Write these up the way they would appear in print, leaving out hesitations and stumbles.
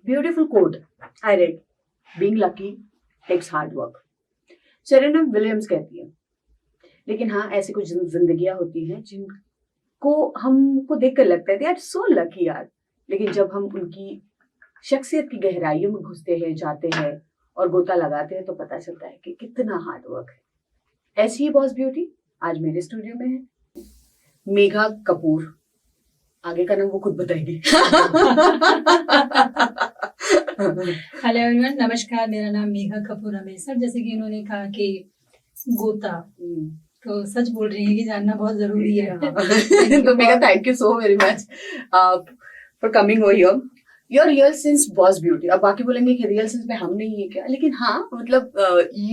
Beautiful quote I read. Being lucky takes hard work. Serena Williams कहती है. लेकिन हाँ, ऐसी कुछ जिंदगियां होती हैं जिनको हमको देखकर लगता है यार सो लकी यार, लेकिन जब हम उनकी शख्सियत की गहराइयों में घुसते हैं, जाते हैं और गोता लगाते हैं तो पता चलता है कि कितना हार्ड वर्क है. ऐसी ही बॉस ब्यूटी आज मेरे स्टूडियो में है मेघा कपूर. आगे का नाम वो खुद बताएगी. हेलो एवरीवन, नमस्कार. मेरा नाम मेघा कपूर हमेशा. जैसे कि उन्होंने कहा कि गोता, तो सच बोल रही है कि जानना बहुत जरूरी है. तो Megha, thank you so very much for coming over here. Your real since boss beauty. अब बाकी बोलेंगे कि रियल सिंस में हम नहीं है क्या, लेकिन हाँ मतलब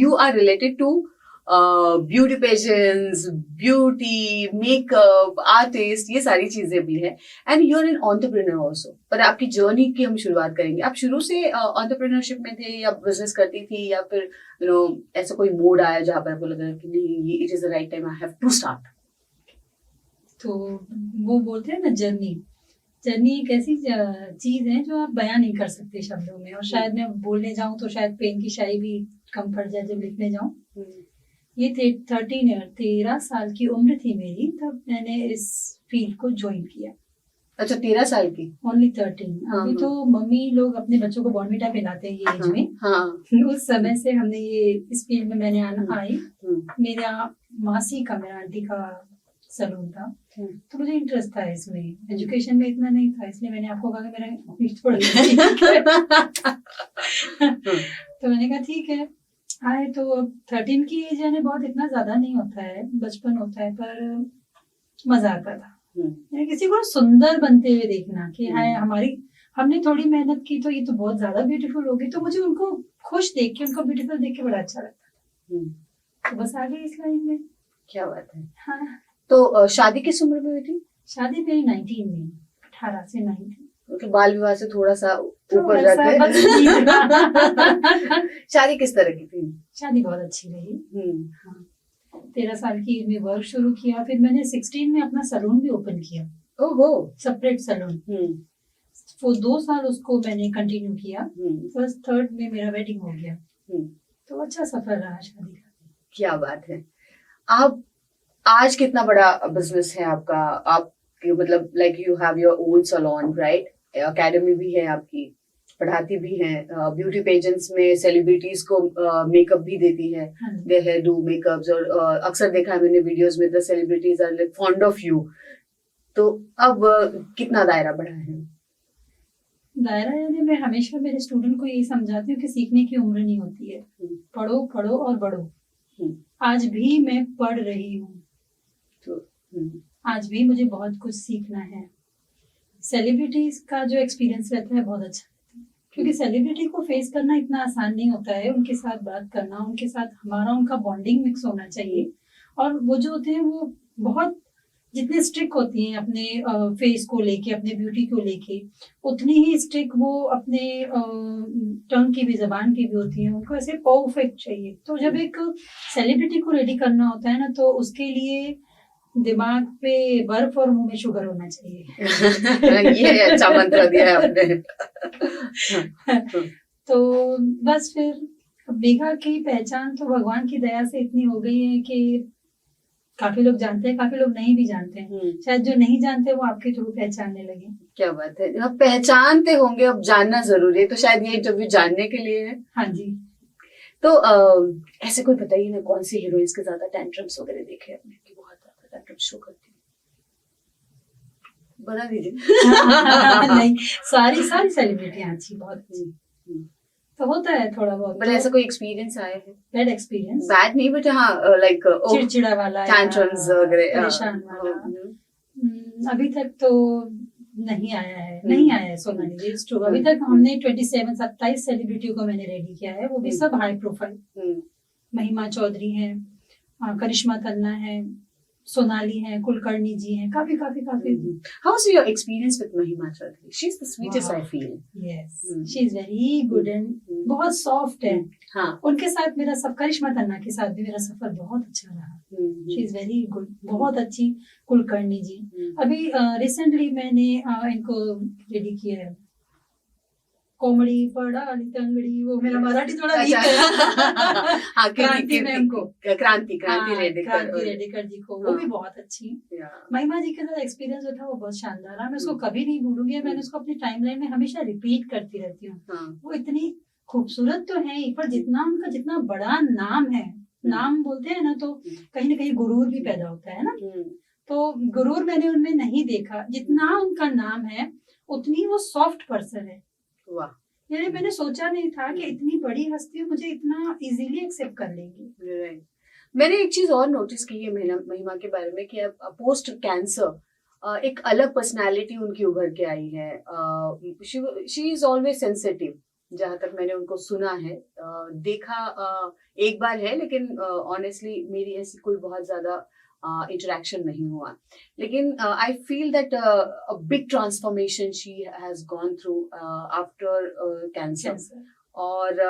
you are related to beauty pageants, beauty, makeup, artist, ये सारी चीजें भी है. And you are an entrepreneur also. पर आपकी जर्नी की हम शुरुआत करेंगे. आप शुरू से एंटरप्रेन्योरशिप में थे या बिजनेस करती थी, या फिर ऐसा कोई मोड आया जहां पर आपको लगा कि नहीं, it is the right time, I have to start? तो वो बोलते हैं ना, जर्नी एक ऐसी चीज है जो आप बयां नहीं कर सकते शब्दों में. और शायद मैं बोलने जाऊं तो शायद पेन की शाई भी कम पड़ जाए जब लिखने जाऊं. ये 13 साल की उम्र थी मेरी, तब मैंने इस फील्ड को ज्वाइन किया. अच्छा, 13 साल की? ओनली 13. अभी तो मम्मी लोग अपने बच्चों को बॉर्नविटा पिलाते हैं ये एज में. हाँ. उस समय से हमने ये इस फील्ड में मैंने आई. मेरा मासी का, मेरा आंटी का सलून था, तो मुझे इंटरेस्ट था इसमें. एजुकेशन में इतना नहीं था, इसलिए मैंने आपको कहा कि मेरा फीस पड़ गया. तो मैंने कहा ठीक है आए. तो 13 की एज यानी बहुत इतना ज्यादा नहीं होता है, बचपन होता है, पर मजा आता था. किसी को सुंदर बनते हुए देखना कि हाय हमने थोड़ी मेहनत की तो ये तो बहुत ज्यादा ब्यूटीफुल होगी, तो मुझे उनको खुश देख के, उनको ब्यूटीफुल देख के बड़ा अच्छा लगता था. तो बस आ गई इस लाइन में. क्या बात है. हाँ. तो शादी किस उम्र में हुई थी? शादी मेरी 19 में, 18 से 19. मतलब बाल विवाह से थोड़ा सा ऊपर जाते हैं. शादी किस तरह की थी? शादी बहुत अच्छी रही. हाँ. 13 साल की एज में वर्क शुरू किया. फिर मैंने 16 में अपना सलून भी ओपन किया. ओहो. Separate salon. वो 2 साल उसको मैंने कंटिन्यू किया. फर्स्ट थर्ड में मेरा वेडिंग हो गया. तो अच्छा सफर रहा शादी का. क्या बात है. आप आज कितना बड़ा बिजनेस है आपका? आप मतलब like you have your own salon, right? Academy भी है आपकी, पढ़ाती भी हैं, ब्यूटी पेजेंट्स में सेलिब्रिटीज को मेकअप भी देती है, दे हेयर डू मेकअप्स. और अक्सर देखा है मैंने वीडियोस में, the celebrities are like fond of you. तो अब कितना दायरा बढ़ा है? दायरा यानी मैं हमेशा मेरे स्टूडेंट को यही समझाती हूँ कि सीखने की उम्र नहीं होती है. पढ़ो पढ़ो और बढ़ो. आज भी मैं पढ़ रही हूँ, आज भी मुझे बहुत कुछ सीखना है. सेलिब्रिटीज का जो एक्सपीरियंस रहता है बहुत अच्छा रहता है, क्योंकि सेलिब्रिटी को फेस करना इतना आसान नहीं होता है. उनके साथ बात करना, उनके साथ उनका बॉन्डिंग मिक्स होना चाहिए. और वो जो होते हैं वो बहुत जितने स्ट्रिक्ट होती हैं अपने फेस को लेके, अपने ब्यूटी को लेके, उतनी ही स्ट्रिक्ट वो अपने टंग की भी, जबान की भी होती हैं. उनको ऐसे परफेक्ट चाहिए. तो जब एक सेलिब्रिटी को रेडी करना होता है ना, तो उसके लिए दिमाग पे बर्फ और मुंह में शुगर होना चाहिए. ये अच्छा मंत्र दिया है आपने. तो बस फिर मेघा की पहचान तो भगवान की दया से इतनी हो गई है कि काफी लोग जानते हैं, काफी लोग नहीं भी जानते हैं. शायद जो नहीं जानते वो आपके थ्रू पहचानने लगे. क्या बात है. आप पहचानते होंगे, अब जानना जरूरी है, तो शायद ये इंटरव्यू जानने के लिए है. हाँ जी. तो ऐसे कोई बताइए ना, कौन सी हीरोइंस के ज्यादा टेंट्रम्स वगैरह देखे आपने कि बहुत ज्यादा टेंट्रम्स शो करती है? बता दीजिए. नहीं, सारी सेलिब्रिटियां अच्छी, बहुत अच्छी. तो होता है थोड़ा बहुत. बट ऐसा कोई एक्सपीरियंस आया है? Bad experience? बैड नहीं, बट हाँ लाइक चिड़चिड़ा वाला, टेंट्रम्स वगैरह, परेशान वाला. अभी तक तो नहीं आया है. नहीं आया है सोनाली जी. अभी तक हमने 27 सेलिब्रिटियों को मैंने रेडी किया है. वो भी सब हाई प्रोफाइल. महिमा चौधरी है, करिश्मा तन्ना है, सोनाली है, कुलकर्णी जी हैं, काफी. How is your experience with Mahima Chaudhary? She's the sweetest, I feel. Yes, she is very good and बहुत सॉफ्ट है. हाँ. उनके साथ मेरा करिश्मा तन्ना के साथ भी मेरा सफर बहुत अच्छा रहा. She is very good, बहुत अच्छी. कुलकर्णी जी, अभी रिसेंटली मैंने इनको रेडी किया है. कोमड़ी पड़ाली तंगड़ी, वो मेरा मराठी थोड़ा वीक है। हाँ, क्रांति मैम को, क्रांति हाँ, रेडिकर क्रांति रेडिकर जी को, वो भी बहुत अच्छी। महिमा जी के साथ एक्सपीरियंस जो था वो बहुत शानदार रहा, मैं उसको कभी नहीं भूलूंगी। मैंने उसको अपनी टाइमलाइन में हमेशा रिपीट करती रहती हूँ। वो इतनी खूबसूरत तो है ही, पर जितना उनका जितना बड़ा नाम है, नाम बोलते हैं ना तो कहीं ना कहीं गुरूर भी पैदा होता है ना, तो गुरूर मैंने उनमें नहीं देखा। जितना उनका नाम है उतनी वो सॉफ्ट पर्सन है। वाह, यानी मैंने सोचा नहीं था कि इतनी बड़ी हस्ती मुझे इतना इजीली एक्सेप्ट कर लेगी। मैंने एक चीज और नोटिस की है महिमा के बारे में कि पोस्ट कैंसर एक अलग पर्सनालिटी उनकी उभर के आई है। शी इज ऑलवेज सेंसिटिव, जहां तक मैंने उनको सुना है, देखा एक बार है, लेकिन ऑनेस्टली मेरी ऐसी कोई बहुत ज्यादा इंटरेक्शन नहीं हुआ। लेकिन I feel that a big transformation she has gone through after cancer, और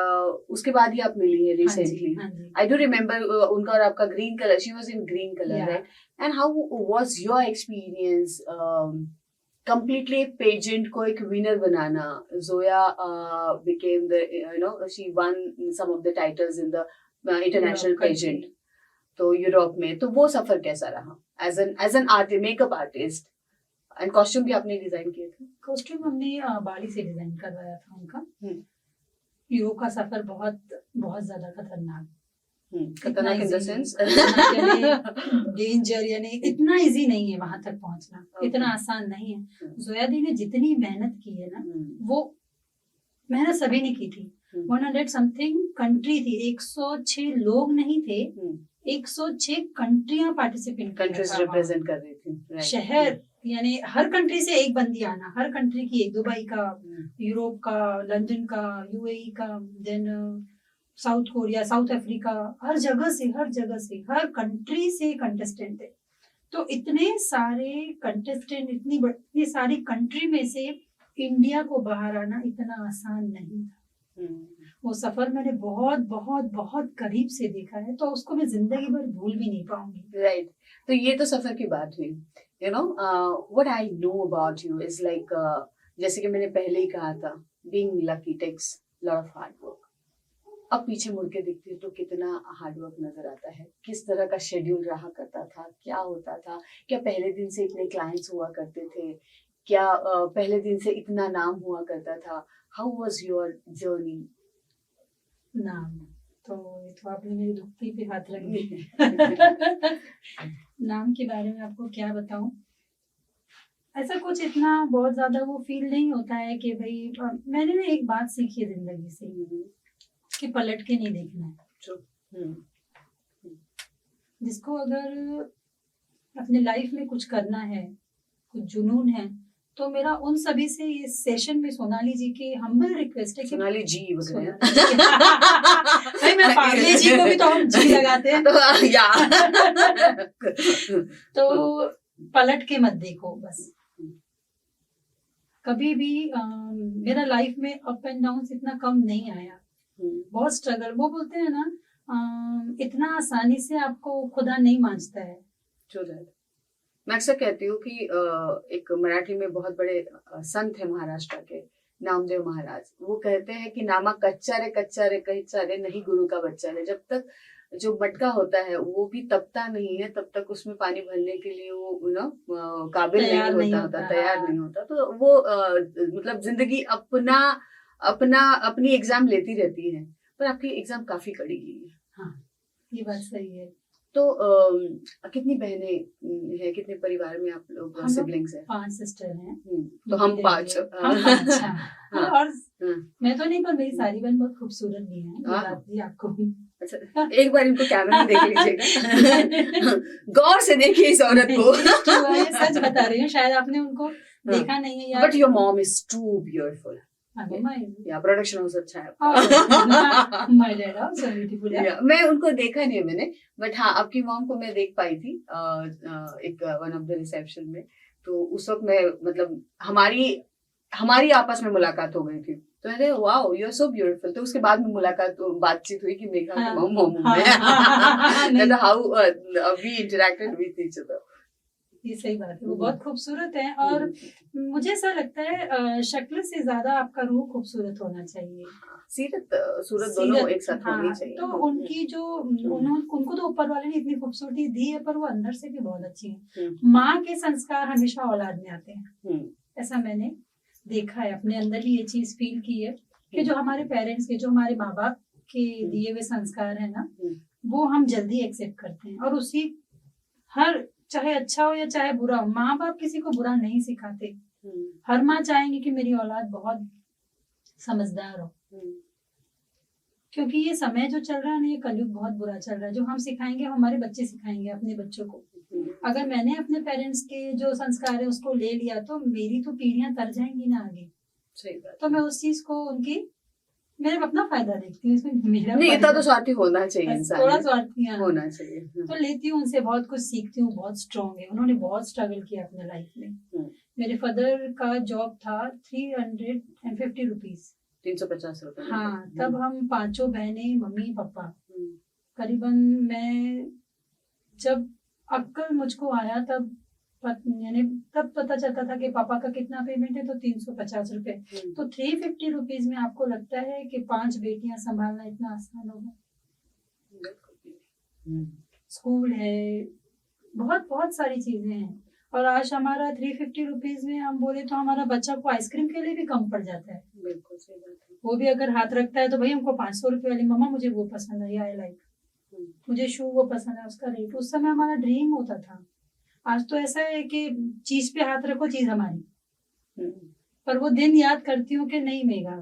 उसके बाद ही आप मिली है रिसेंटली। आई डू रिमेम्बर उनका और आपका green colour, she was in green colour, right? And how was your experience completely pageant को एक विनर बनाना? Zoya became the she won some of the titles in the international pageant, तो Europe में। तो वो सफर कैसा रहा as an artist, makeup artist? And costume भी आपने डिजाइन किए थे? कॉस्ट्यूम हमने बाली से डिजाइन करवाया था उनका। यूरोप का सफर बहुत बहुत ज्यादा खतरनाक खतरनाक इन द सेंस डेंजर, यानी इतना इजी नहीं है वहां तक पहुंचना, इतना आसान नहीं है। जोया दी ने जितनी मेहनत की है ना, वो मेहनत सभी ने की थी। 100 समथिंग कंट्री थी, 106 लोग नहीं थे, 106 कंट्रियां पार्टिसिपेट कंट्रीज रिप्रेजेंट कर रही थी, शहर, यानी हर कंट्री से एक बंदी आना, हर कंट्री की एक, दुबई का, यूरोप का, लंदन का, यूएई का, then South Korea, South Africa, हर जगह से हर कंट्री से कंटेस्टेंट थे। तो इतने सारे कंटेस्टेंट, इतनी सारी कंट्री में से इंडिया को बाहर आना इतना आसान नहीं था। वो सफर मैंने बहुत बहुत बहुत करीब से देखा है, तो उसको मैं जिंदगी भर भूल भी नहीं पाऊंगी। राइट, तो ये तो सफर की बात हुई। What I know about you is like, जैसे कि मैंने पहले ही कहा था, being lucky takes lot of hard work. अब पीछे मुड़ के देखती हूँ तो कितना हार्डवर्क नजर आता है, किस तरह का शेड्यूल रहा करता था, क्या होता था, क्या पहले दिन से इतने क्लाइंट्स हुआ करते थे, क्या पहले दिन से इतना नाम हुआ करता था? How was your journey? नाम तो ये तो आपने मेरी दुखती पे हाथ रख दिया। नाम के बारे में आपको क्या बताऊं, ऐसा कुछ इतना बहुत ज्यादा वो फील नहीं होता है कि भाई, मैंने ना एक बात सीखी है जिंदगी से कि पलट के नहीं देखना है। जिसको अगर अपने लाइफ में कुछ करना है, कुछ जुनून है, तो मेरा उन सभी से इस सेशन में सोनाली जी की हम्बल रिक्वेस्ट है कि सोनाली जी भाई मैं पागले जी को भी तो हम जी लगाते हैं, तो पलट के मत देखो बस कभी भी। मेरा लाइफ में अप एंड डाउन इतना कम नहीं आया, बहुत स्ट्रगल। वो बोलते हैं ना, इतना आसानी से आपको खुदा नहीं मांझता है। मैं अक्सर कहती हूँ कि एक मराठी में बहुत बड़े संत है महाराष्ट्र के, नामदेव महाराज। वो कहते हैं कि नामा कच्चा रे कच्चा रे नहीं गुरु का बच्चा रे। जब तक जो मटका होता है वो भी तपता नहीं है, तब तक उसमें पानी भरने के लिए वो काबिल नहीं होता, तैयार नहीं होता। तो वो मतलब जिंदगी अपनी एग्जाम लेती रहती है, पर आपकी एग्जाम काफी कड़ी गई है। हाँ, ये बात सही है। तो कितनी बहनें हैं, कितने परिवार में आप लोग सिबलिंग्स हैं? 5 सिस्टर हैं। तो हम 5। और मैं तो नहीं, पर मेरी सारी बहन बहुत खूबसूरत भी है, बात भी आपको भी। अच्छा, एक बार इनको कैमरा में देख लीजिएगा, गौर से देखिए इस औरत को। सच बता रही हूँ, शायद आपने उनको देखा नहीं है यार। But your mom is too beautiful. Production house अच्छा है। My dad also beautiful, yeah. मैं उनको देखा नहीं है मैंने, बट हाँ आपकी मॉम को मैं देख पाई थी एक वन ऑफ द रिसेप्शन में। तो उस वक्त मैं मतलब हमारी आपस में मुलाकात हो गई थी, तो मैंने wow you are so beautiful. तो उसके बाद में बातचीत हुई कि मेघा की मॉम है, how we interacted with each other. ये सही बात है, वो बहुत खूबसूरत है। और मुझे ऐसा लगता है शक्ल से ज्यादा आपका रूह खूबसूरत होना चाहिए। सीरत सूरत दोनों एक साथ होनी हाँ, चाहिए। तो उनकी जो उनको तो ऊपर वाले ने इतनी खूबसूरती दी है, पर वो अंदर से भी बहुत अच्छी है। माँ के संस्कार हमेशा औलाद में आते हैं, ऐसा मैंने देखा है, अपने अंदर ही ये चीज फील की है कि जो हमारे पेरेंट्स के, जो हमारे माँ बाप के दिए हुए संस्कार है ना, वो हम जल्दी एक्सेप्ट करते हैं। और उसी हर, चाहे अच्छा हो या चाहे बुरा हो, माँ बाप किसी को बुरा नहीं सिखाते। हर माँ चाहेंगे कि मेरी औलाद बहुत समझदार हो, क्योंकि ये समय जो चल रहा है ना, ये कलयुग बहुत बुरा चल रहा है। जो हम सिखाएंगे हमारे बच्चे सिखाएंगे अपने बच्चों को। अगर मैंने अपने पेरेंट्स के जो संस्कार है उसको ले लिया, तो मेरी तो पीढ़ियां तर जाएंगी ना आगे। सही बात। तो मैं उस चीज को उनकी, मैं अपना फायदा देखती हूँ इसमें, मेरा नहीं, इतना तो स्वार्थी होना चाहिए इंसान, थोड़ा स्वार्थी होना चाहिए। तो लेती हूँ उनसे, बहुत कुछ सीखती हूँ। बहुत स्ट्रांग है, उन्होंने बहुत स्ट्रगल किया अपने लाइफ में। मेरे फादर का जॉब था 350 रुपीज, 350 रुपए। हाँ, तब हम पांचों बहनें, मम्मी पापा, करीबन मैं जब अक्ल मुझको आया तब यानी तब पता चलता था कि पापा का कितना पेमेंट है, तो 350 रुपए। तो 350 रुपीज में आपको लगता है कि 5 बेटियां संभालना इतना आसान होगा? स्कूल है, बहुत बहुत सारी चीजें हैं। और आज हमारा 350 रुपीज में हम बोले तो हमारा बच्चा को आइसक्रीम के लिए भी कम पड़ जाता है। बिल्कुल सही बात है। वो भी अगर हाथ रखता है तो भाई हमको 500 रुपए वाली, मम्मा मुझे वो पसंद है, आई लाइक, मुझे शू वो पसंद है, उसका रेट। उस समय हमारा ड्रीम होता था। आज तो ऐसा है कि चीज पे हाथ रखो, चीज हमारी। पर वो दिन याद करती हूँ कि नहीं मेगा,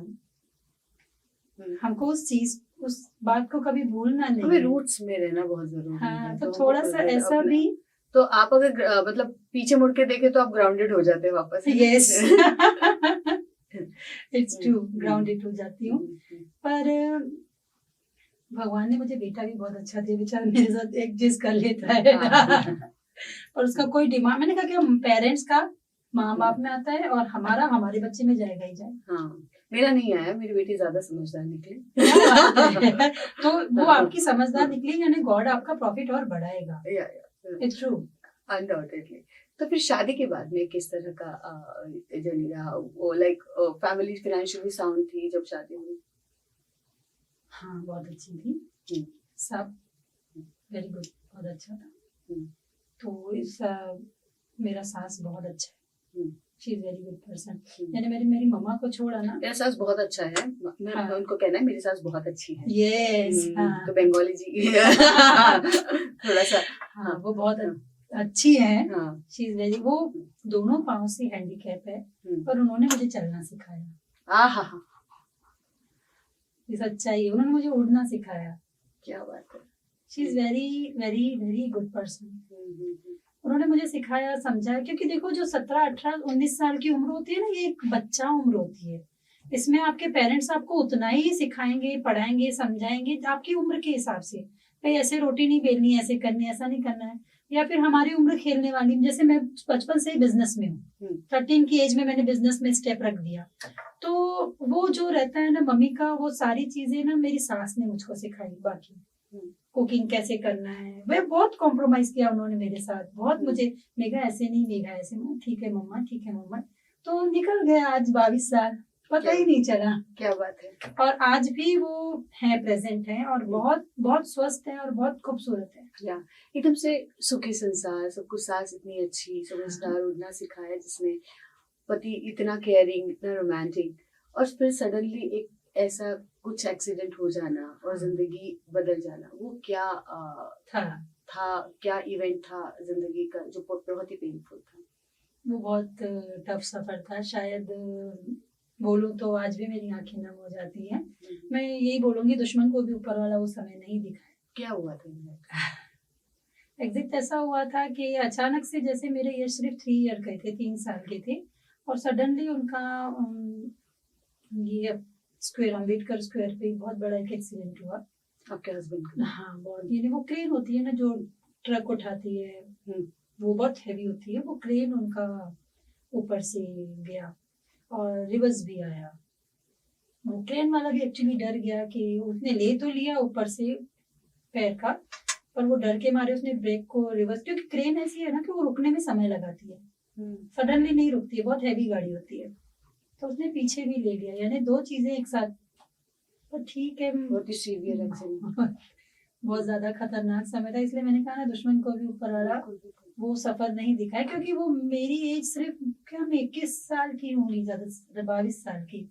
हमको उस चीज, उस बात को कभी भूलना नहीं। हमें रूट्स में रहना बहुत जरूरी है। हाँ, तो थोड़ा सा ऐसा भी, तो आप अगर मतलब पीछे मुड़ के देखे तो आप ग्राउंडेड हो जाते हैं वापस। यस, इट्स ट्रू, ग्राउंडेड हो जाती हूँ। पर भगवान ने मुझे बेटा भी बहुत अच्छा दिया, बेचारा मेरे साथ एडजस्ट कर लेता है। और उसका कोई डिमांड, मैंने कहा कि पेरेंट्स का माँ बाप में आता है और हमारा हमारे बच्चे में जाएगा ही जाए। हाँ, मेरा नहीं आया, मेरी बेटी ज्यादा समझदार निकली। तो वो आपकी समझदार निकली, यानी गॉड आपका प्रॉफिट और बढ़ाएगा। It's true, undoubtedly. तो फिर शादी के बाद में किस तरह का जर्नी रहा? वो लाइक फैमिली फाइनेंशियली साउंड थी जब शादी हुई? हाँ, बहुत अच्छी थी, सब वेरी गुड, बहुत अच्छा था। तो इस मेरा सास बहुत अच्छा है, she is very good person. यानी मेरी मम्मा को छोड़ा ना, मेरा सास बहुत अच्छा है। मैं उनको कहना है मेरी सास बहुत अच्छी है। यस, तो बंगाली जी थोड़ा सा, हाँ, वो बहुत अच्छी है। शी इज वेरी, वो दोनों पाँव से हैंडीकैप है, पर उन्होंने मुझे चलना सिखाया। ये सच्चाई है, उन्होंने मुझे उड़ना सिखाया। क्या बात है। She is very very very good person. उन्होंने मुझे सिखाया, समझाया, क्योंकि देखो जो 17, 18, 19 साल की उम्र होती है ना, ये एक बच्चा उम्र होती है। इसमें आपके पेरेंट्स आपको उतना ही सिखाएंगे, पढ़ाएंगे, समझाएंगे आपकी उम्र के हिसाब से। भाई ऐसे रोटी नहीं बेलनी, ऐसे करनी, ऐसा नहीं करना है। या फिर हमारी उम्र खेलने वाली, जैसे मैं बचपन से ही बिजनेस में हूँ, 13 की एज में मैंने बिजनेस में स्टेप रख दिया। तो वो जो रहता है ना मम्मी का, वो सारी चीजें ना मेरी सास ने मुझको सिखाई। बाकी कुकिंग कैसे करना है, वह बहुत कॉम्प्रोमाइज किया उन्होंने मेरे साथ, बहुत मुझे, मेघा ऐसे नहीं, मेघा ऐसे, ठीक है मम्मा, ठीक है मम्मा। तो निकल गया आज 22 साल, पता ही नहीं चला। क्या बात है। और आज भी वो है, प्रेजेंट है, और बहुत बहुत स्वस्थ है और बहुत खूबसूरत है। या एकदम से सुखी संसार, सब कुछ सास इतनी अच्छी, समझदार, उड़ना सिखाया जिसने, पति इतना केयरिंग, इतना रोमांटिक, और फिर सडनली एक ऐसा कुछ एक्सीडेंट हो जाना और जिंदगी बदल जाना। वो क्या था, क्या इवेंट था जिंदगी का जो बहुत ही पेनफुल था? वो बहुत टफ सफर था। शायद बोलूं तो आज भी मेरी आंखें नम हो जाती हैं। मैं यही बोलूंगी, दुश्मन को भी ऊपर वाला वो समय नहीं दिखाया। क्या हुआ था? एग्जैक्ट ऐसा हुआ था कि अचानक से, जैसे मेरे ईयर सिर्फ 3 ईयर के थे, 3 साल के थे, और सडनली उनका ये स्क्वायर, अम्बेडकर स्क्वायर पे बहुत बड़ा एक एक्सीडेंट हुआ। आपके हस्बैंड का? हाँ, बहुत, यानी वो क्रेन होती है ना जो ट्रक उठाती है, वो बहुत हैवी होती है, वो क्रेन उनका ऊपर से गया और रिवर्स भी आया। वो क्रेन वाला भी एक्चुअली डर गया कि उसने ले तो लिया ऊपर से पैर का, पर वो डर के मारे उसने ब्रेक को रिवर्स, क्योंकि क्रेन ऐसी है ना कि वो रुकने में समय लगाती है, सडनली नहीं रुकती है, बहुत हैवी गाड़ी होती है, तो उसने पीछे भी ले लिया, यानी दो चीजें एक साथ। पर ठीक है, बहुत ही सीवियर एक्सीडेंट, बहुत ज्यादा खतरनाक समय था, इसलिए मैंने कहा ना दुश्मन को भी ऊपर वाला वो सफर नहीं दिखाए, क्योंकि वो मेरी एज सिर्फ क्या, मैं 21 साल की हूँ, नहीं ज्यादा 22 साल की,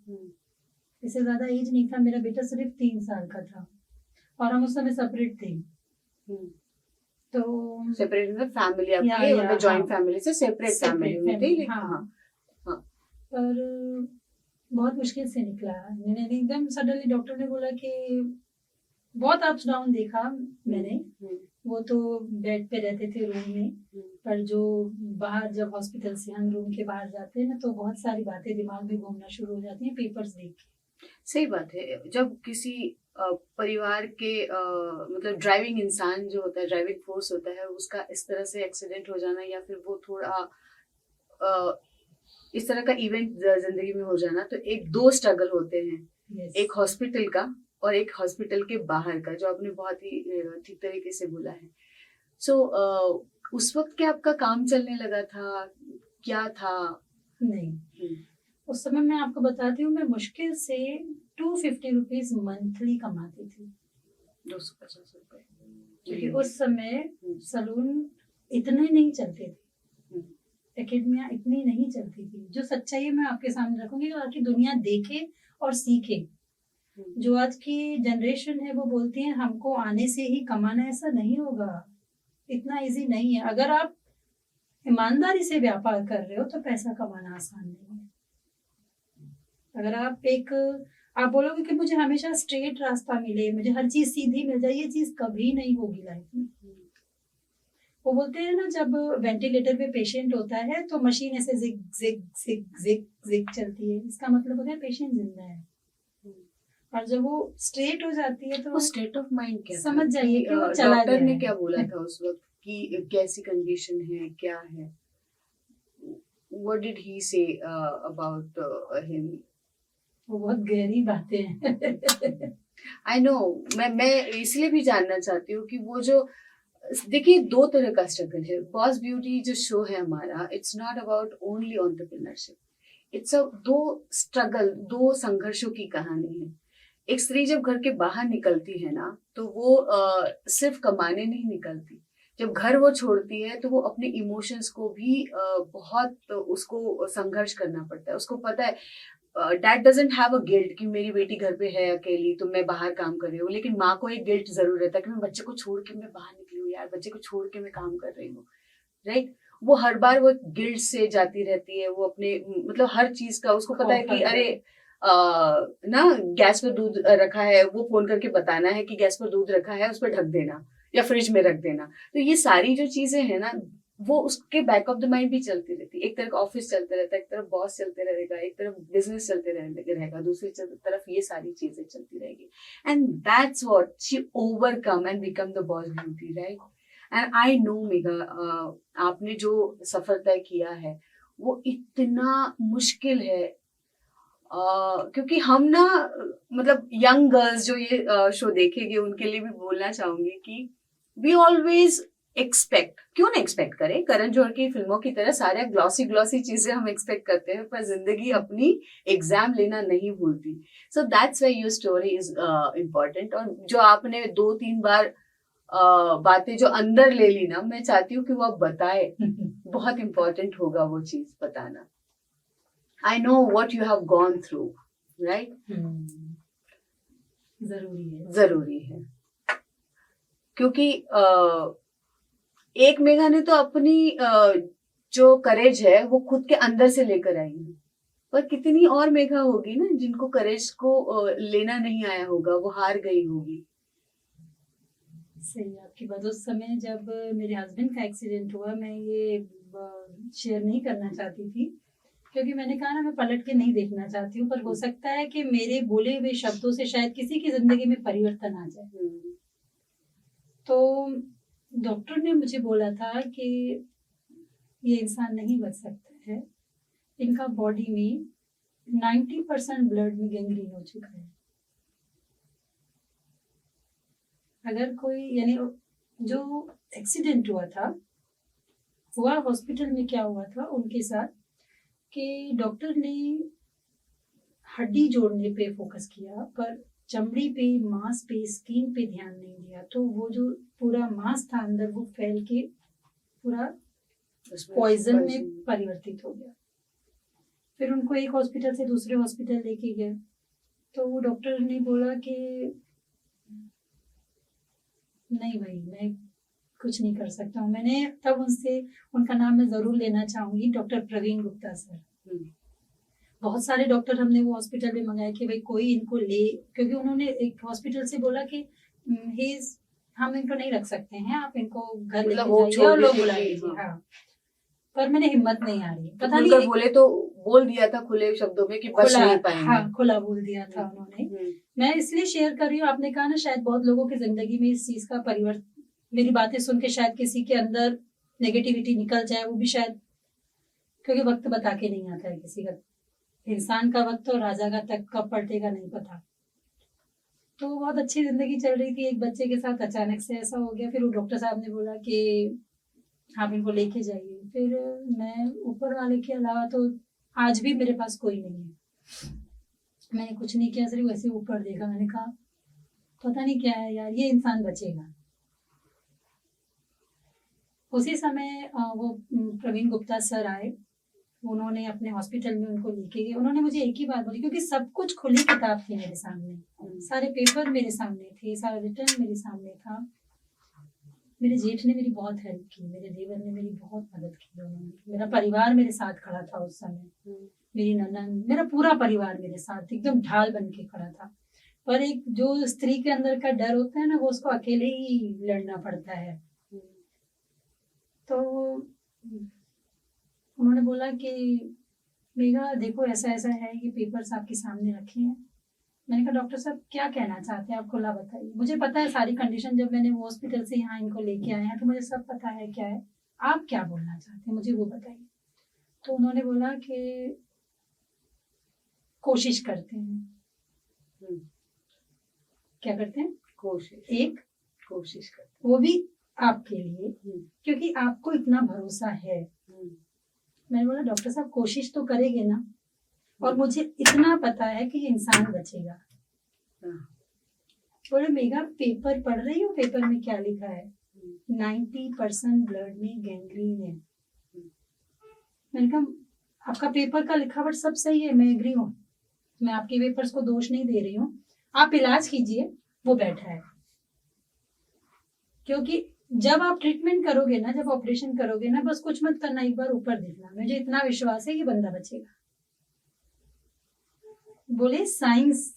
इससे ज्यादा एज नहीं था। मेरा बेटा सिर्फ 3 साल का था और हम उस समय सेपरेट थे। तो सेपरेट में फैमिली आपकी, मतलब जॉइंट फैमिली से सेपरेट फैमिली में थी, लेकिन हाँ, पर बहुत मुश्किल से निकला। मैंने एकदम सडनली डॉक्टर ने बोला कि बहुत अप्स डाउन देखा मैंने, वो तो बेड पे रहते थे रूम में, पर जो बाहर जब हॉस्पिटल से हम रूम के बाहर जाते हैं ना, तो बहुत सारी बातें दिमाग में घूमना शुरू हो जाती हैं पेपर्स देख के। सही बात है, जब किसी परिवार के मतलब ड्राइविंग इंसान जो होता है, ड्राइविंग फोर्स होता है, उसका इस तरह से एक्सीडेंट हो जाना, या फिर वो थोड़ा इस तरह का इवेंट जिंदगी में हो जाना, तो एक दो स्ट्रगल होते हैं। Yes. एक हॉस्पिटल का और एक हॉस्पिटल के बाहर का, जो आपने बहुत ही ठीक तरीके से बोला है। सो उस वक्त क्या आपका काम चलने लगा था, क्या था? नहीं, उस समय मैं आपको बताती हूँ, मैं मुश्किल से 250 रुपीज मंथली कमाती थी, 250 रुपए, क्योंकि उस समय सलून इतने नहीं चलते थे, एकेडमिया इतनी नहीं चलती थी। जो सच्चाई मैं आपके सामने रखूंगी, ताकि दुनिया देखे और सीखे। जो आज की जनरेशन है वो बोलती है हमको आने से ही कमाना, ऐसा नहीं होगा, इतना इजी नहीं है। अगर आप ईमानदारी से व्यापार कर रहे हो तो पैसा कमाना आसान नहीं है। अगर आप बोलोगे कि मुझे हमेशा स्ट्रेट रास्ता मिले, मुझे हर चीज सीधी मिल जाए, ये चीज कभी नहीं होगी लाइफ में। वो बोलते हैं ना, जब वेंटिलेटर पे पेशेंट होता है तो मशीन ऐसे जिग जिग जिग जिग जिग चलती है, इसका मतलब होता है पेशेंट जिंदा है। और जब वो स्ट्रेट हो जाती है तो वो स्टेट ऑफ माइंड क्या समझ जाइए कि वो चला गया। डॉक्टर ने क्या बोला था उस वक्त कि कैसी कंडीशन है, क्या है? What did he say about him? वो बहुत गहरी बातें हैं। I know, मैं इसलिए भी जानना चाहती हूँ कि वो जो, देखिए, दो तरह का स्ट्रगल है। बॉस ब्यूटी जो शो है हमारा, it's not about only entrepreneurship, it's दो संघर्षों की कहानी है। एक स्त्री जब घर के बाहर निकलती है ना, तो वो सिर्फ कमाने नहीं निकलती। जब घर वो छोड़ती है तो वो अपने इमोशंस को भी बहुत उसको संघर्ष करना पड़ता है। उसको पता है, dad doesn't have a guilt कि मेरी बेटी घर पे है अकेली तो मैं बाहर काम कर रही हूँ, लेकिन माँ को एक गिल्ट जरूर रहता है कि मैं बच्चे को छोड़ के मैं बाहर निकली हूँ, यार बच्चे को छोड़ के मैं काम कर रही हूँ, राइट? वो हर बार वो गिल्ट से जाती रहती है। वो अपने मतलब हर चीज का उसको पता है कि अरे ना गैस पर दूध रखा है, वो फोन करके बताना है कि गैस पर दूध रखा है, उस पर ढक देना या फ्रिज में रख देना। तो ये सारी जो चीजें हैं ना, वो उसके बैक ऑफ द माइंड भी चलती रहती है। एक तरफ ऑफिस चलते रहता है, एक तरफ बॉस चलते रहेगा, एक तरफ बिजनेस चलते रहेगा, दूसरी तरफ ये सारी चीजें चलती रहेगी। And that's what she overcome and become the boss beauty, right? And I know Megha, आपने जो सफर तय किया है वो इतना मुश्किल है, क्योंकि हम ना, मतलब यंग गर्ल्स जो ये शो देखेंगे उनके लिए भी बोलना चाहूंगी कि वी ऑलवेज एक्सपेक्ट, क्यों ना एक्सपेक्ट करें, करण जौहर की फिल्मों की तरह सारे ग्लॉसी चीजें हम एक्सपेक्ट करते हैं, पर जिंदगी अपनी एग्जाम लेना नहीं भूलती। So that's why your story is important. और जो आपने 2-3 बार बातें जो अंदर ले ली ना, मैं चाहती हूँ कि वो आप बताए, बहुत इम्पोर्टेंट होगा वो चीज बताना। I know what you have gone through, right? जरूरी है क्योंकि एक मेघा ने तो अपनी जो करेज है वो खुद के अंदर से लेकर आई है, पर कितनी और मेघा होगी ना जिनको करेज को लेना नहीं आया होगा, वो हार गई होगी। सही आपकी बात। उस समय जब मेरे हस्बैंड का एक्सीडेंट हुआ, मैं ये शेयर नहीं करना चाहती थी, क्योंकि मैंने कहा ना, मैं पलट के नहीं देखना चाहती हूँ, पर हो सकता है कि मेरे बोले हुए शब्दों से शायद किसी की जिंदगी में परिवर्तन आ जाए। तो डॉक्टर ने मुझे बोला था कि ये इंसान नहीं बच सकता है, इनका बॉडी में 90% ब्लड में गैंग्रीन हो चुका है। अगर कोई, यानी जो एक्सीडेंट हुआ हॉस्पिटल में क्या हुआ था उनके साथ कि डॉक्टर ने हड्डी जोड़ने पे फोकस किया पर चमड़ी पे, मांस पे, स्किन पे ध्यान नहीं दिया, तो वो जो पूरा मांस था अंदर वो फैल के पूरा पॉइजन में परिवर्तित हो गया। फिर उनको एक हॉस्पिटल से दूसरे हॉस्पिटल लेके गए, तो वो डॉक्टर ने बोला कि नहीं भाई, मैं कुछ नहीं कर सकता हूँ। मैंने तब उनसे, उनका नाम मैं जरूर लेना चाहूंगी, डॉक्टर प्रवीण गुप्ता सर। बहुत सारे डॉक्टर हमने वो हॉस्पिटल में मंगाए कि भाई कोई इनको ले, क्योंकि उन्होंने एक हॉस्पिटल से बोला कि हम इनको नहीं रख सकते हैं, आप इनको घर लेके जाइए और लोग बुला लीजिए। हाँ, पर मैंने हिम्मत नहीं आ रही, पता नहीं बोले तो बोल दिया था खुले शब्दों में कि बच नहीं पाएंगे। हाँ, खुला बोल दिया था उन्होंने। मैं इसलिए शेयर कर रही हूँ, आपने कहा ना शायद बहुत लोगों की जिंदगी में इस चीज का परिवर्तन, मेरी बातें सुन के शायद किसी के अंदर नेगेटिविटी निकल जाए, वो भी शायद, क्योंकि वक्त बता के नहीं आता है किसी का, इंसान का वक्त और राजा का तक कब पलटेगा नहीं पता। तो बहुत अच्छी जिंदगी चल रही थी, एक बच्चे के साथ अचानक से ऐसा हो गया। फिर वो डॉक्टर साहब ने बोला कि आप इनको लेके जाइए। फिर मैं, ऊपर वाले के अलावा तो आज भी मेरे पास कोई नहीं है, मैंने कुछ नहीं किया, सिर्फ वैसे ऊपर देखा। मैंने कहा पता नहीं क्या है यार, ये इंसान बचेगा। उसी समय वो प्रवीण गुप्ता सर आए, उन्होंने अपने हॉस्पिटल में उनको लेके गए। उन्होंने मुझे एक ही बात बोली, क्योंकि सब कुछ खुली किताब थी मेरे सामने, सारे पेपर मेरे सामने थे, सारा रिटर्न मेरे सामने था। मेरे जेठ ने मेरी बहुत हेल्प की, मेरे देवर ने मेरी बहुत मदद की, उन्होंने, मेरा परिवार मेरे साथ खड़ा था उस समय, मेरी ननद, मेरा पूरा परिवार मेरे साथ एकदम ढाल बन के खड़ा था। पर एक जो स्त्री के अंदर का डर होता है ना, वो उसको अकेले ही लड़ना पड़ता है। तो उन्होंने बोला कि मेघा देखो ऐसा ऐसा है, ये पेपर्स आपके सामने रखे हैं। मैंने कहा डॉक्टर साहब क्या कहना चाहते हैं आप, खुला बताइए। मुझे पता है सारी कंडीशन, जब मैंने वो हॉस्पिटल से यहाँ इनको लेके आए हैं तो मुझे सब पता है क्या है, आप क्या बोलना चाहते हैं मुझे वो बताइए। तो उन्होंने बोला कि कोशिश करते हैं। क्या करते हैं? कोशिश करते, वो भी आपके लिए, क्योंकि आपको इतना भरोसा है। मैंने बोला डॉक्टर साहब कोशिश तो करेंगे ना, और मुझे इतना पता है कि ये इंसान बचेगा। बोले मेघा पेपर पढ़ रही हो, पेपर में क्या लिखा है? 90% ब्लड में गैंग्रीन है। मैंने कहा आपका पेपर का लिखावट सब सही है, मैं एग्री हूँ, मैं आपके पेपर्स को दोष नहीं दे रही हूँ, आप इलाज कीजिए, वो बैठा है। क्योंकि जब आप ट्रीटमेंट करोगे ना, जब ऑपरेशन करोगे ना, बस कुछ मत करना, एक बार ऊपर देखना, मुझे इतना विश्वास है कि बंदा बचेगा। बोले साइंस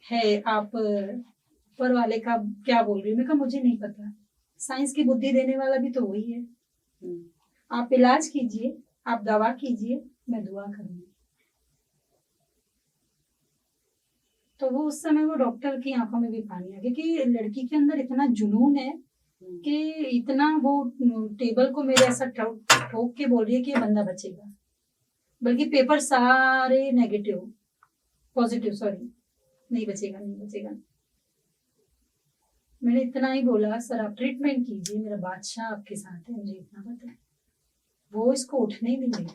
है, आप ऊपर वाले का क्या बोल रही हो? मैं कहा मुझे नहीं पता, साइंस की बुद्धि देने वाला भी तो वही है। आप इलाज कीजिए, आप दवा कीजिए, मैं दुआ करूंगी। तो वो उस समय वो डॉक्टर की आंखों में भी पानी आ गया कि लड़की के अंदर इतना जुनून है कि इतना, वो टेबल को मेरे ऐसा ठोक के बोल रही है कि ये बंदा बचेगा, बल्कि पेपर सारे नेगेटिव, पॉजिटिव, सॉरी, नहीं बचेगा, नहीं बचेगा। मैंने इतना ही बोला सर आप ट्रीटमेंट कीजिए, मेरा बादशाह आपके साथ है, मुझे इतना पता है, वो इसको उठने ही नहीं देगा।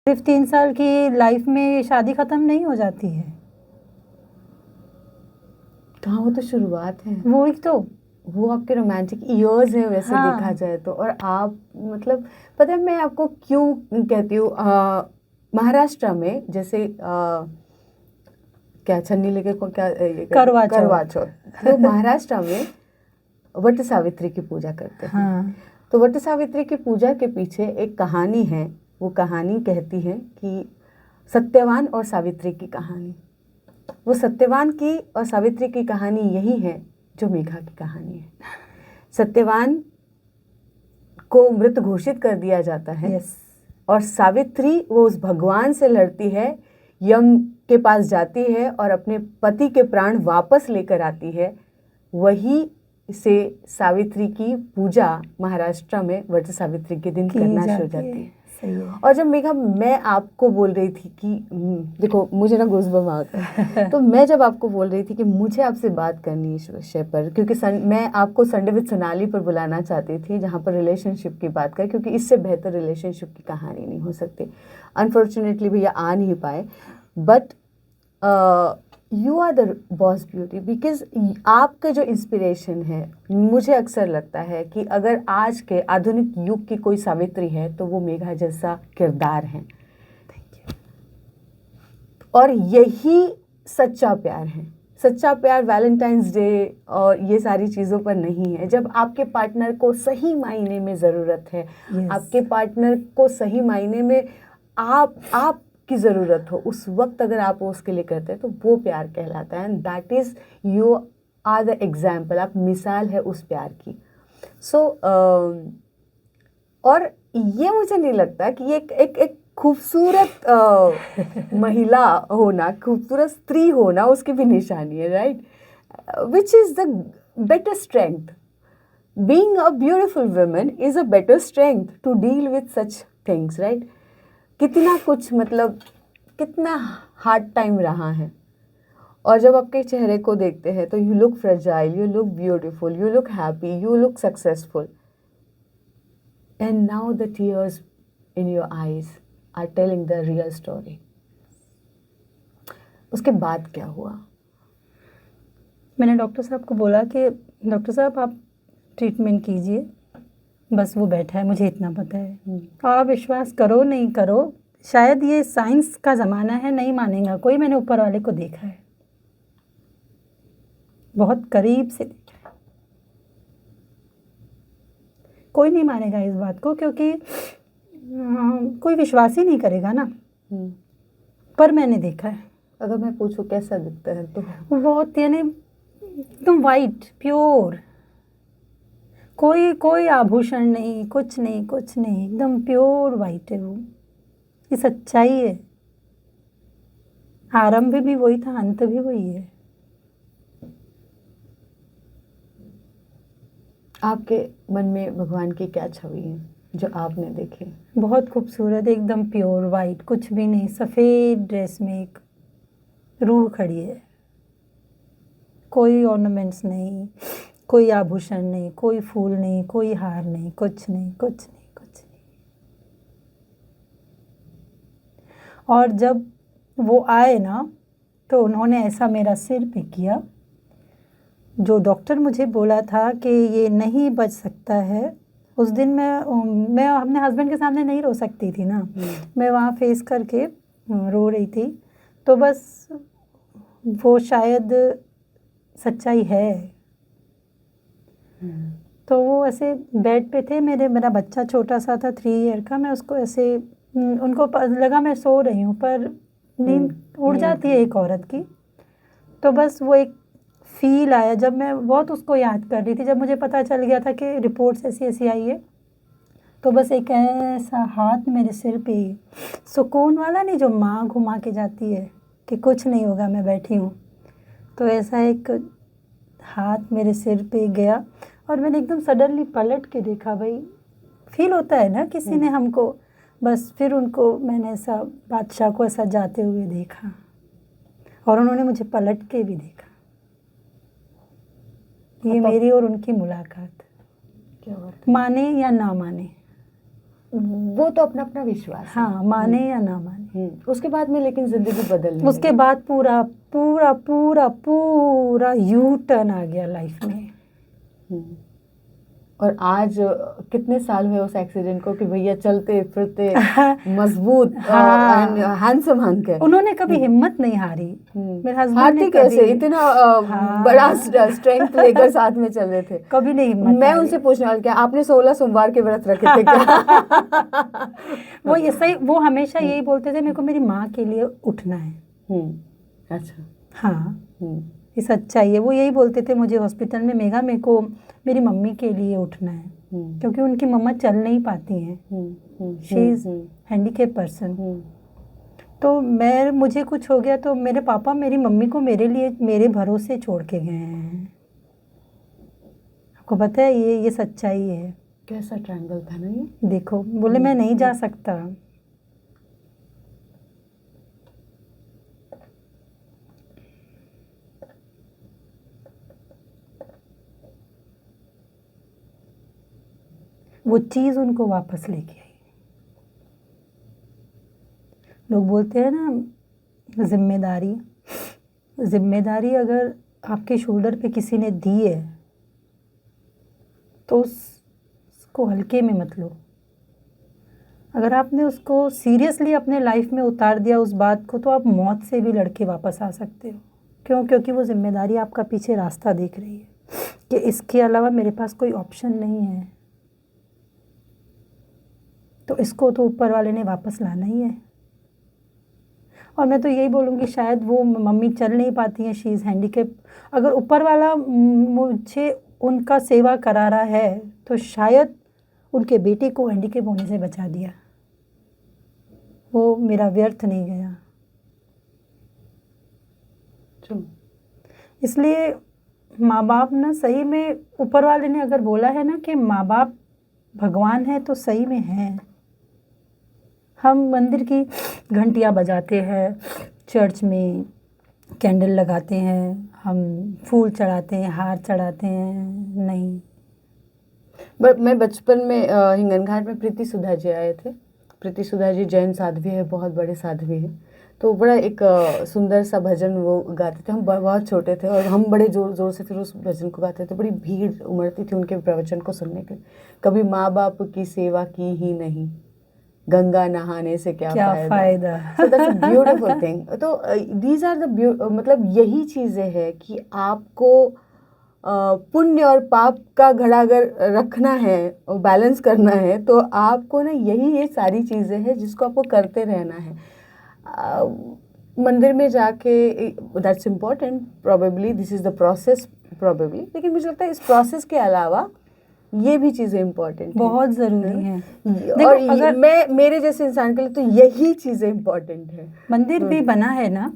3 साल की लाइफ में शादी खत्म नहीं हो जाती है। कहाँ, वो तो शुरुआत है, वो ही तो, वो आपके रोमांटिक ईयर्स है वैसे हाँ। देखा जाए तो। और आप मतलब पता है मैं आपको क्यों कहती हूँ, महाराष्ट्र में जैसे क्या छन्नी लेके को क्या करवा चौथ, तो महाराष्ट्र में वट सावित्री की पूजा करते हैं। हाँ। तो वट सावित्री की पूजा के पीछे एक कहानी है, वो कहानी कहती है कि सत्यवान और सावित्री की कहानी। वो सत्यवान की और सावित्री की कहानी यही है जो मेघा की कहानी है। सत्यवान को मृत घोषित कर दिया जाता है। यस। और सावित्री वो उस भगवान से लड़ती है, यम के पास जाती है और अपने पति के प्राण वापस लेकर आती है। वही से सावित्री की पूजा महाराष्ट्र में वट सावित्री के दिन करना शुरू हो जाती है। सही है। और जब मेघा मैं आपको बोल रही थी कि देखो मुझे ना गूज़बम्प आता है तो मैं जब आपको बोल रही थी कि मुझे आपसे बात करनी है इस विषय पर, क्योंकि मैं आपको संडे विद सोनाली पर बुलाना चाहती थी जहाँ पर रिलेशनशिप की बात करें, क्योंकि इससे बेहतर रिलेशनशिप की कहानी नहीं हो सकती। अनफॉर्चुनेटली भैया आ नहीं पाए, but you are the boss beauty, because आपका जो इंस्पिरेशन है, मुझे अक्सर लगता है कि अगर आज के आधुनिक युग की कोई सावित्री है तो वो मेघा जैसा किरदार है। और यही सच्चा प्यार है। सच्चा प्यार वैलेंटाइंस डे और ये सारी चीज़ों पर नहीं है। जब आपके पार्टनर को सही मायने में ज़रूरत है, आपके पार्टनर को सही मायने में आप की ज़रूरत हो, उस वक्त अगर आप उसके लिए करते हैं तो वो प्यार कहलाता है। And that is you are the example, आप मिसाल है उस प्यार की। सो और ये मुझे नहीं लगता कि एक खूबसूरत महिला होना, खूबसूरत स्त्री होना उसकी भी निशानी है, right? Which is the better strength. Being a beautiful woman is a better strength to deal with such things, right? कितना कुछ, मतलब कितना हार्ड टाइम रहा है, और जब आपके चेहरे को देखते हैं तो you look fragile, you look beautiful, you look happy, you look successful, and now the tears in your eyes are telling the real story. उसके बाद क्या हुआ? मैंने डॉक्टर साहब को बोला कि डॉक्टर साहब आप ट्रीटमेंट कीजिए, बस वो बैठा है, मुझे इतना पता है। और आप विश्वास करो नहीं करो, शायद ये साइंस का ज़माना है, नहीं मानेगा कोई, मैंने ऊपर वाले को देखा है, बहुत करीब से देखा है। कोई नहीं मानेगा इस बात को, क्योंकि कोई विश्वास ही नहीं करेगा ना। पर मैंने देखा है। अगर मैं पूछूं कैसा दिखता है तो बहुत, यानी एकदम वाइट प्योर, कोई आभूषण नहीं, कुछ नहीं, एकदम प्योर वाइट है वो। ये सच्चाई है। आरंभ भी वही था, अंत भी वही है। आपके मन में भगवान की क्या छवि है जो आपने देखी? बहुत खूबसूरत, एकदम प्योर वाइट, कुछ भी नहीं, सफ़ेद ड्रेस में एक रूह खड़ी है। कोई ऑर्नामेंट्स नहीं, कोई आभूषण नहीं, कोई फूल नहीं, कोई हार नहीं, कुछ नहीं। और जब वो आए ना तो उन्होंने ऐसा मेरा सिर पे किया, जो डॉक्टर मुझे बोला था कि ये नहीं बच सकता है। उस दिन मैं अपने हस्बैंड के सामने नहीं रो सकती थी ना, मैं वहाँ फेस करके रो रही थी। तो बस वो शायद सच्चाई है। तो वो ऐसे बेड पे थे, मेरा बच्चा छोटा सा था 3 ईयर का, मैं उसको ऐसे, उनको लगा मैं सो रही हूँ, पर नींद उड़ जाती है एक औरत की। तो बस वो एक फील आया, जब मैं बहुत उसको याद कर रही थी, जब मुझे पता चल गया था कि रिपोर्ट्स ऐसी आई है, तो बस एक ऐसा हाथ मेरे सिर पे, सुकून वाला नहीं, जो माँ घुमा के जाती है कि कुछ नहीं होगा, मैं बैठी हूँ, तो ऐसा एक हाथ मेरे सिर पे गया। और मैंने एकदम सडनली पलट के देखा, भाई फील होता है ना किसी ने हमको, बस फिर उनको मैंने ऐसा बादशाह को ऐसा जाते हुए देखा, और उन्होंने मुझे पलट के भी देखा। ये मेरी और उनकी मुलाकात, क्या बात, माने या ना माने, वो तो अपना अपना विश्वास है। हाँ, माने या ना माने। उसके बाद में लेकिन जिंदगी बदलने उसके लगी। बाद पूरा पूरा पूरा पूरा यू टर्न आ गया लाइफ में। और आज कितने साल हुए उस एक्सीडेंट को कि भैया चलते फिरते मजबूत हैंडसम हंक है। उन्होंने कभी हिम्मत नहीं हारी। मेरे हस्बैंड हारती ने कैसे, कभी इतना बड़ा स्ट्रेंथ लेकर साथ में चल रहे थे, कभी नहीं हिम्मत मैं हारी। उनसे पूछने वाली, क्या आपने 16 सोमवार के व्रत रखे थे क्या? वो ये सही, वो हमेशा यही बोलते थे, मेरे को मेरी माँ के लिए उठना है। अच्छा, हाँ, ये सच्चाई है। वो यही बोलते थे मुझे हॉस्पिटल में, मेघा मेरे को मेरी मम्मी के लिए उठना है, क्योंकि उनकी मम्मा चल नहीं पाती हैं, शी इज़ हैंडीकैप पर्सन। तो मुझे कुछ हो गया तो मेरे पापा मेरी मम्मी को मेरे लिए मेरे भरोसे छोड़ के गए हैं। आपको पता है, ये सच्चाई है। कैसा ट्रायंगल था ना ये? देखो, बोले मैं नहीं जा सकता। वो चीज उनको वापस लेके आई। लोग बोलते हैं ना जिम्मेदारी, जिम्मेदारी अगर आपके शोल्डर पे किसी ने दी है तो उसको हल्के में मत लो। अगर आपने उसको सीरियसली अपने लाइफ में उतार दिया उस बात को, तो आप मौत से भी लड़के वापस आ सकते हो। क्यों? क्योंकि वो जिम्मेदारी आपका पीछे रास्ता देख रही है कि इसके अलावा मेरे पास कोई ऑप्शन नहीं है। तो इसको तो ऊपर वाले ने वापस लाना ही है। और मैं तो यही बोलूँगी, शायद वो मम्मी चल नहीं पाती हैं, शी इज़ हैंडीकैप। अगर ऊपर वाला मुझे उनका सेवा करा रहा है तो शायद उनके बेटे को हैंडीकैप होने से बचा दिया, वो मेरा व्यर्थ नहीं गया। इसलिए माँ बाप ना, सही में ऊपर वाले ने अगर बोला है ना कि माँ बाप भगवान है, तो सही में है। हम मंदिर की घंटियाँ बजाते हैं, चर्च में कैंडल लगाते हैं, हम फूल चढ़ाते हैं, हार चढ़ाते हैं, नहीं। मैं बचपन में हिंगन घाट में प्रीति सुधा जी आए थे। प्रीति सुधा जी जैन साध्वी है, बहुत बड़े साध्वी हैं। तो बड़ा एक सुंदर सा भजन वो गाते थे। हम बहुत छोटे थे और हम बड़े जोर जोर से फिर उस भजन को गाते थे। बड़ी भीड़ उमड़ती थी उनके प्रवचन को सुनने के लिए। कभी माँ बाप की सेवा की ही नहीं, गंगा नहाने से क्या फायदा। So that's a beautiful thing. तो दीज आर द मतलब यही चीज़ें हैं कि आपको पुण्य और पाप का घड़ा अगर रखना है और बैलेंस करना है, तो आपको ना यही ये सारी चीज़ें हैं जिसको आपको करते रहना है। मंदिर में जाके that's important, probably this is the process probably, लेकिन मुझे लगता है इस प्रोसेस के अलावा ये भी चीज़ें इम्पोर्टेंट बहुत ज़रूरी है। और अगर मेरे जैसे इंसान के लिए तो यही चीज़ें इम्पोर्टेंट है। मंदिर भी बना है ना,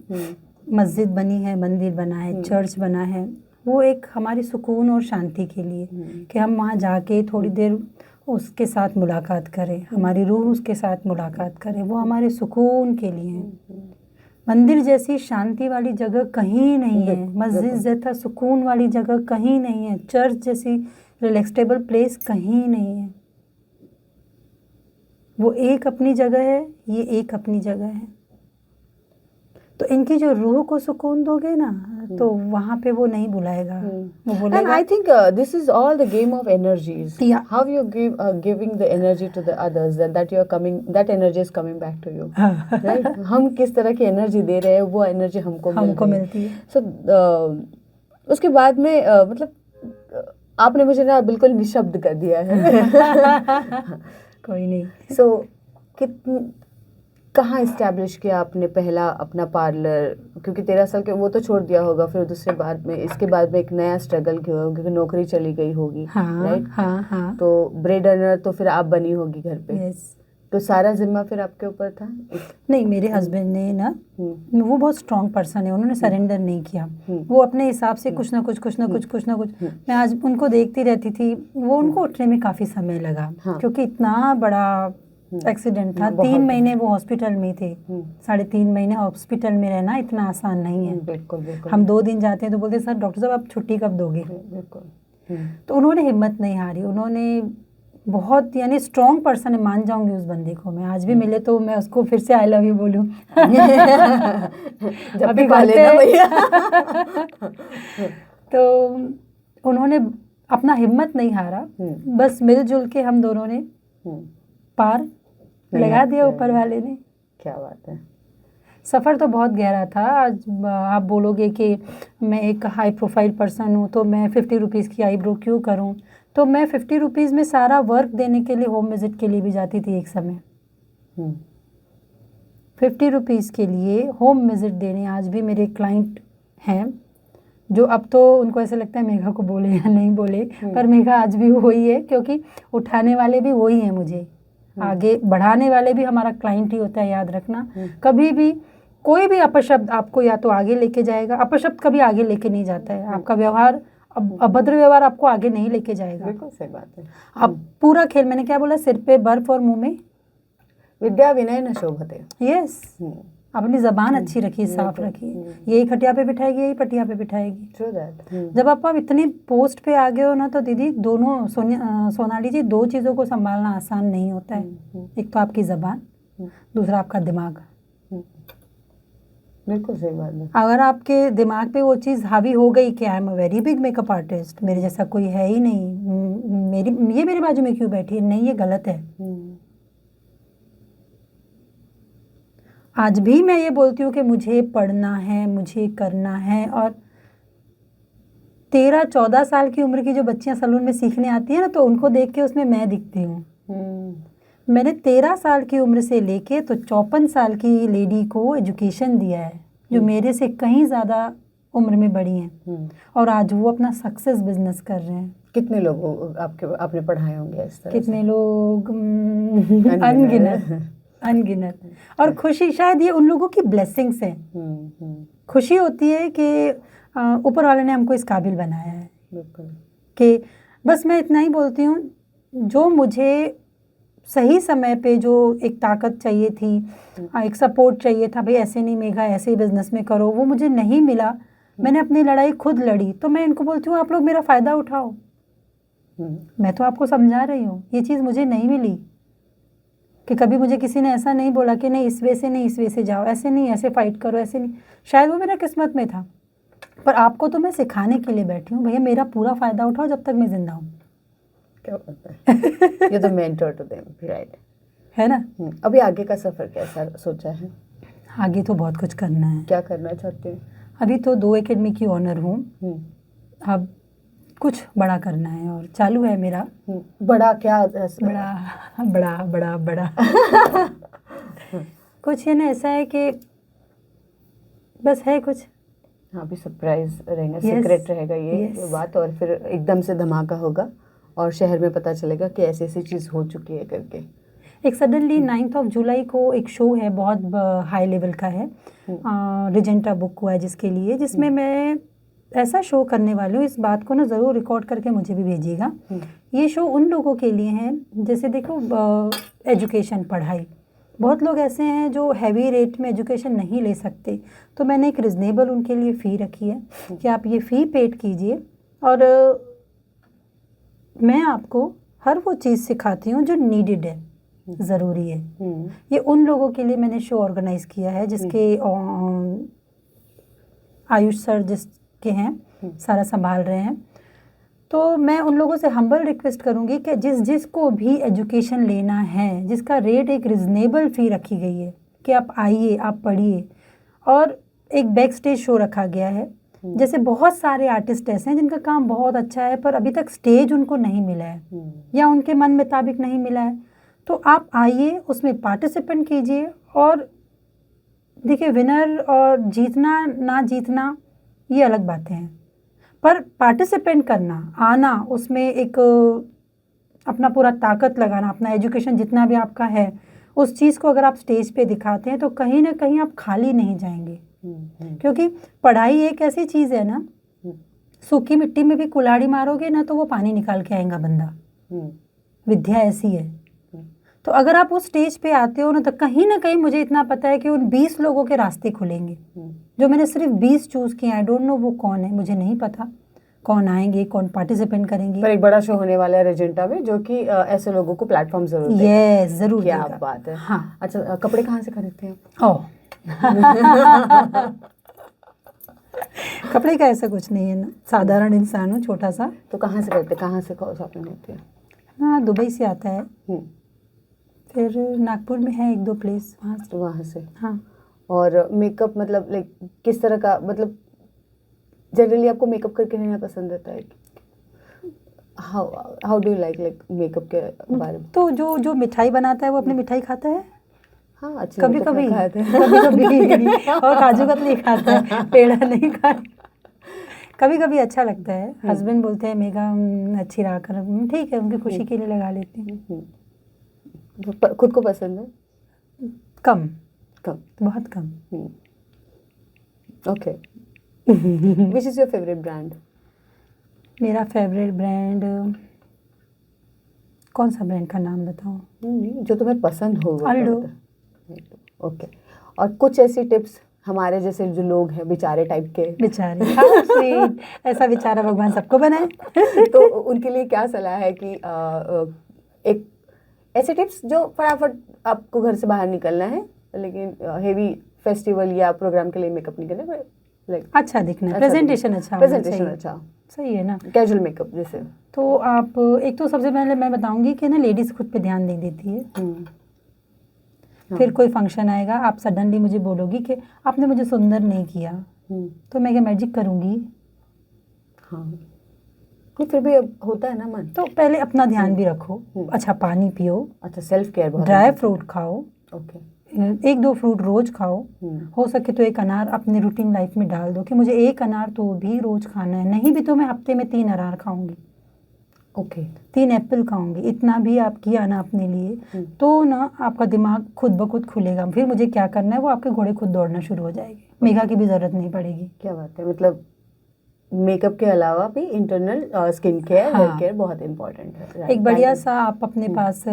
मस्जिद बनी है, मंदिर बना है, चर्च बना है, वो एक हमारी सुकून और शांति के लिए कि हम वहाँ जाके थोड़ी देर उसके साथ मुलाकात करें, हमारी रूह उसके साथ मुलाकात करे, वो हमारे सुकून के लिए है। मंदिर जैसी शांति वाली जगह कहीं नहीं है, मस्जिद जैसा सुकून वाली जगह कहीं नहीं है, चर्च जैसी रिलैक्सेबल प्लेस कहीं नहीं है। वो एक अपनी जगह है, ये एक अपनी जगह है। तो इनकी जो रूह को सुकून दोगे ना, तो वहाँ पे वो नहीं बुलाएगा, वो बोलेगा। And I think this is all the game of energies. Yeah. How you giving the energy to the others, that you are coming, that energy is coming back to you. Right? हम किस तरह की energy दे रहे हैं, वो energy हमको मिलती है। So उसके बाद में मतलब आपने मुझे ना बिल्कुल निशब्द कर दिया है। कोई नहीं। So कहाँ इस्टेब्लिश किया आपने पहला अपना पार्लर? क्योंकि 13 साल के वो तो छोड़ दिया होगा, फिर दूसरे बाद में इसके बाद में एक नया स्ट्रगल किया होगा क्योंकि नौकरी चली गई होगी। हाँ, राइट? हाँ। तो ब्रेड अर्नर तो फिर आप बनी होगी घर पे। यस। तो सारा जिम्मा फिर आपके ऊपर था? नहीं, मेरे हस्बैंड ने ना, वो बहुत स्ट्रॉन्ग पर्सन है, उन्होंने सरेंडर नहीं किया। वो अपने हिसाब से कुछ ना कुछ मैं आज उनको देखती रहती थी। वो उनको उठने में काफ़ी समय लगा क्योंकि इतना बड़ा एक्सीडेंट था। 3 महीने वो हॉस्पिटल में थे। 3.5 महीने हॉस्पिटल में रहना इतना आसान नहीं है। बिल्कुल। हम 2 दिन जाते हैं तो बोलते सर डॉक्टर साहब आप छुट्टी कब दोगे? बिल्कुल। तो उन्होंने हिम्मत नहीं हारी। उन्होंने बहुत, यानी स्ट्रॉन्ग पर्सन है, मान जाऊंगी उस बंदे को मैं। आज भी मिले तो मैं उसको फिर से आई लव यू बोलूं। अभी बोलते हैं। तो उन्होंने अपना हिम्मत नहीं हारा, बस मिलजुल के हम दोनों ने पार लगा दिया ऊपर वाले ने। क्या बात है। सफ़र तो बहुत गहरा था। आज आप बोलोगे कि मैं एक हाई प्रोफाइल पर्सन हूँ तो मैं 50 रुपीज़ की आईब्रो क्यों करूँ? तो मैं 50 रुपीज़ में सारा वर्क देने के लिए होम विजिट के लिए भी जाती थी एक समय। 50 रुपीज़ के लिए होम विजिट देने आज भी मेरे क्लाइंट हैं, जो अब तो उनको ऐसा लगता है मेघा को बोले या नहीं बोले, पर मेघा आज भी वही है क्योंकि उठाने वाले भी वही हैं, मुझे आगे बढ़ाने वाले भी हमारा क्लाइंट ही होता है। याद रखना, कभी भी कोई भी अपशब्द आपको या तो आगे लेके जाएगा, अपशब्द कभी आगे लेके नहीं जाता है। आपका व्यवहार अब अभद्र व्यवहार आपको आगे नहीं लेके जाएगा। बिल्कुल सही बात है। अब पूरा खेल, मैंने क्या बोला, सिर पे बर्फ और मुंह में विद्या विनय न शोभते। यस। अपनी जबान अच्छी रखिए, साफ रखिए। यही खटिया पे बिठाएगी, यही पटिया पे बिठाएगी। True that. जब आप इतनी पोस्ट पे आ गए हो ना, तो दीदी दोनों सोनाली जी, दो चीज़ों को संभालना आसान नहीं होता है। एक तो आपकी जबान, दूसरा आपका दिमाग। बिल्कुल सही बात है। अगर आपके दिमाग पे वो चीज़ हावी हो गई कि I am a very big makeup artist, मेरे जैसा कोई है ही नहीं, ये मेरे बाजू में क्यों बैठी है, नहीं, ये गलत है। आज भी मैं ये बोलती हूँ कि मुझे पढ़ना है, मुझे करना है। और 13-14 साल की उम्र की जो बच्चियाँ सैलून में सीखने आती हैं ना, तो उनको देख के उसमें मैं दिखती हूँ। मैंने 13 साल की उम्र से लेके तो 54 साल की लेडी को एजुकेशन दिया है, जो मेरे से कहीं ज़्यादा उम्र में बड़ी हैं, और आज वो अपना सक्सेस बिजनेस कर रहे हैं। कितने लोग आपने पढ़ाए होंगे इस तरह कितने लोग, अनगिनत। और खुशी, शायद ये उन लोगों की ब्लेसिंग्स है। खुशी होती है कि ऊपर वाले ने हमको इस काबिल बनाया है। बिल्कुल। कि बस मैं इतना ही बोलती हूँ, जो मुझे सही समय पे जो एक ताकत चाहिए थी, एक सपोर्ट चाहिए था, भाई ऐसे नहीं मेघा, ऐसे ही बिजनेस में करो, वो मुझे नहीं मिला। मैंने अपनी लड़ाई खुद लड़ी। तो मैं इनको बोलती हूँ, आप लोग मेरा फ़ायदा उठाओ। मैं तो आपको समझा रही हूँ, ये चीज़ मुझे नहीं मिली। कि कभी मुझे किसी ने ऐसा नहीं बोला कि नहीं, इस वे से नहीं, इस वे से जाओ, ऐसे नहीं, ऐसे फाइट करो, ऐसे नहीं। शायद वो मेरा किस्मत में था, पर आपको तो मैं सिखाने के लिए बैठी हूँ। भैया मेरा पूरा फ़ायदा उठाओ जब तक मैं जिंदा हूँ। क्या बात है। ये तो मेंटर टू देम, राइट, है ना। अभी आगे का सफ़र कैसा सोचा है? आगे तो बहुत कुछ करना है। क्या करना चाहते हैं? अभी तो 2 एकेडमी की ऑनर हूँ। अब कुछ बड़ा करना है और चालू है मेरा। बड़ा क्या? बड़ा बड़ा बड़ा बड़ा कुछ है ना, ऐसा है कि बस है कुछ। हाँ, भी सरप्राइज रहेगा, सीक्रेट रहेगा ये बात, और फिर एकदम से धमाका होगा और शहर में पता चलेगा कि ऐसी ऐसी चीज़ हो चुकी है करके। एक सडनली 9 जुलाई को एक शो है, बहुत हाई लेवल का है, रिजेंटा बुक हुआ है जिसके लिए, जिसमें मैं ऐसा शो करने वाली हूँ। इस बात को ना ज़रूर रिकॉर्ड करके मुझे भी भेजिएगा। ये शो उन लोगों के लिए है, जैसे देखो एजुकेशन, पढ़ाई, बहुत लोग ऐसे हैं जो हैवी रेट में एजुकेशन नहीं ले सकते। तो मैंने एक रिजनेबल उनके लिए फ़ी रखी है कि आप ये फ़ी पेड कीजिए, और मैं आपको हर वो चीज़ सिखाती हूँ जो नीडेड है, ज़रूरी है। ये उन लोगों के लिए मैंने शो ऑर्गेनाइज़ किया है, जिसके आयुष सर जिसके हैं, सारा संभाल रहे हैं। तो मैं उन लोगों से हम्बल रिक्वेस्ट करूँगी कि जिसको भी एजुकेशन लेना है, जिसका रेट एक रिजनेबल फ़ी रखी गई है, कि आप आइए, आप पढ़िए। और एक बैक स्टेज शो रखा गया है, जैसे बहुत सारे आर्टिस्ट ऐसे हैं जिनका काम बहुत अच्छा है, पर अभी तक स्टेज उनको नहीं मिला है, या उनके मन मुताबिक नहीं मिला है। तो आप आइए, उसमें पार्टिसिपेंट कीजिए। और देखिए, विनर और जीतना ना जीतना ये अलग बातें हैं, पर पार्टिसिपेंट करना, आना, उसमें एक अपना पूरा ताकत लगाना, अपना एजुकेशन जितना भी आपका है, उस चीज़ को अगर आप स्टेज पे दिखाते हैं तो कहीं ना कहीं आप खाली नहीं जाएंगे। क्योंकि पढ़ाई एक ऐसी चीज़ है ना, सूखी मिट्टी में भी कुल्हाड़ी मारोगे ना तो वो पानी निकाल के आएगा बंदा। विद्या ऐसी है। तो अगर आप उस स्टेज पे आते हो ना, तो कहीं ना कहीं मुझे इतना पता है कि उन 20 लोगों के रास्ते खुलेंगे। जो मैंने सिर्फ 20 चूज़ किए, आई डोंट नो वो कौन है, मुझे नहीं पता कौन आएंगे, कौन पार्टिसिपेंट करेंगे। पर एक बड़ा शो होने वाला है रेजेंटा में, जो कि ऐसे लोगों को प्लेटफॉर्म जरूर देगा। ये जरूर क्या देगा। बात है। हाँ। अच्छा, कपड़े कहाँ से खरीदते हैं? ओह कपड़े का ऐसा कुछ नहीं है ना, साधारण इंसान हूँ, छोटा सा। तो कहाँ से करते, कहाँ से शॉपिंग होती है? हाँ, दुबई से आता है, फिर नागपुर में है 1-2 प्लेस, वहाँ से। हाँ। और मेकअप मतलब लाइक किस तरह का, मतलब जनरली आपको मेकअप करके रहना पसंद आता है? How do you like makeup के बारे में? तो जो मिठाई बनाता है वो अपनी मिठाई खाता है। हाँ, अच्छी कभी कभी और काजू कतली खाता है, पेड़ा नहीं खाता। कभी कभी अच्छा लगता है। हस्बैंड बोलते हैं मेघा अच्छी रहा कर, ठीक है, उनकी खुशी के लिए लगा लेती हूँ। खुद को पसंद है? कम, बहुत कम। Okay. Which is your favorite brand? मेरा फेवरेट ब्रांड, कौन सा ब्रांड का नाम बताऊँ? नहीं, जो तुम्हें पसंद हो वो अल्डो। बता। ओके। और कुछ ऐसी टिप्स हमारे जैसे जो लोग हैं बेचारे टाइप के, बेचारे, हाँ स्वीट, ऐसा बेचारा भगवान सबको बनाए। तो उनके लिए क्या सलाह है कि एक ऐसे टिप्स जो फटाफट आपको घर से बाहर निकलना है लेकिन हेवी फेस्टिवल या प्रोग्राम के लिए मेकअप नहीं करना, लाइक अच्छा दिखना, प्रेजेंटेशन अच्छा होना प्रेजेंटेशन चाहिए। अच्छा, सही है ना। कैजुअल मेकअप जैसे। तो आप एक तो सबसे पहले मैं बताऊंगी कि ना लेडीज़ खुद पे ध्यान नहीं देती है। हाँ। फिर कोई फंक्शन आएगा, आप सडनली मुझे बोलोगी कि आपने मुझे सुंदर नहीं किया, तो मैं क्या मैजिक करूंगी? हाँ, नहीं फिर भी अब होता है ना मन। तो पहले अपना ध्यान भी रखो, अच्छा पानी पियो, अच्छा सेल्फ केयर बहुत ड्राई important फ्रूट खाओ, है। ओके। 1-2 फ्रूट रोज खाओ, हो सके तो 1 अनार अपने रूटीन लाइफ में डाल दो कि मुझे 1 अनार तो भी रोज खाना है, नहीं भी तो मैं हफ्ते में 3 अनार खाऊंगी, ओके। 3 एप्पल खाऊंगी, इतना भी आप किया ना अपने लिए, तो ना आपका दिमाग खुद ब खुद खुलेगा। फिर मुझे क्या करना है वो आपके घोड़े खुद दौड़ना शुरू हो जाएंगे, मेघा की भी जरूरत नहीं पड़ेगी। क्या बात है, मतलब मेकअप के अलावा भी इंटरनल स्किन केयर, हेयर हाँ। केयर बहुत इंपॉर्टेंट है। Right, एक बढ़िया thank you. सा आप अपने पास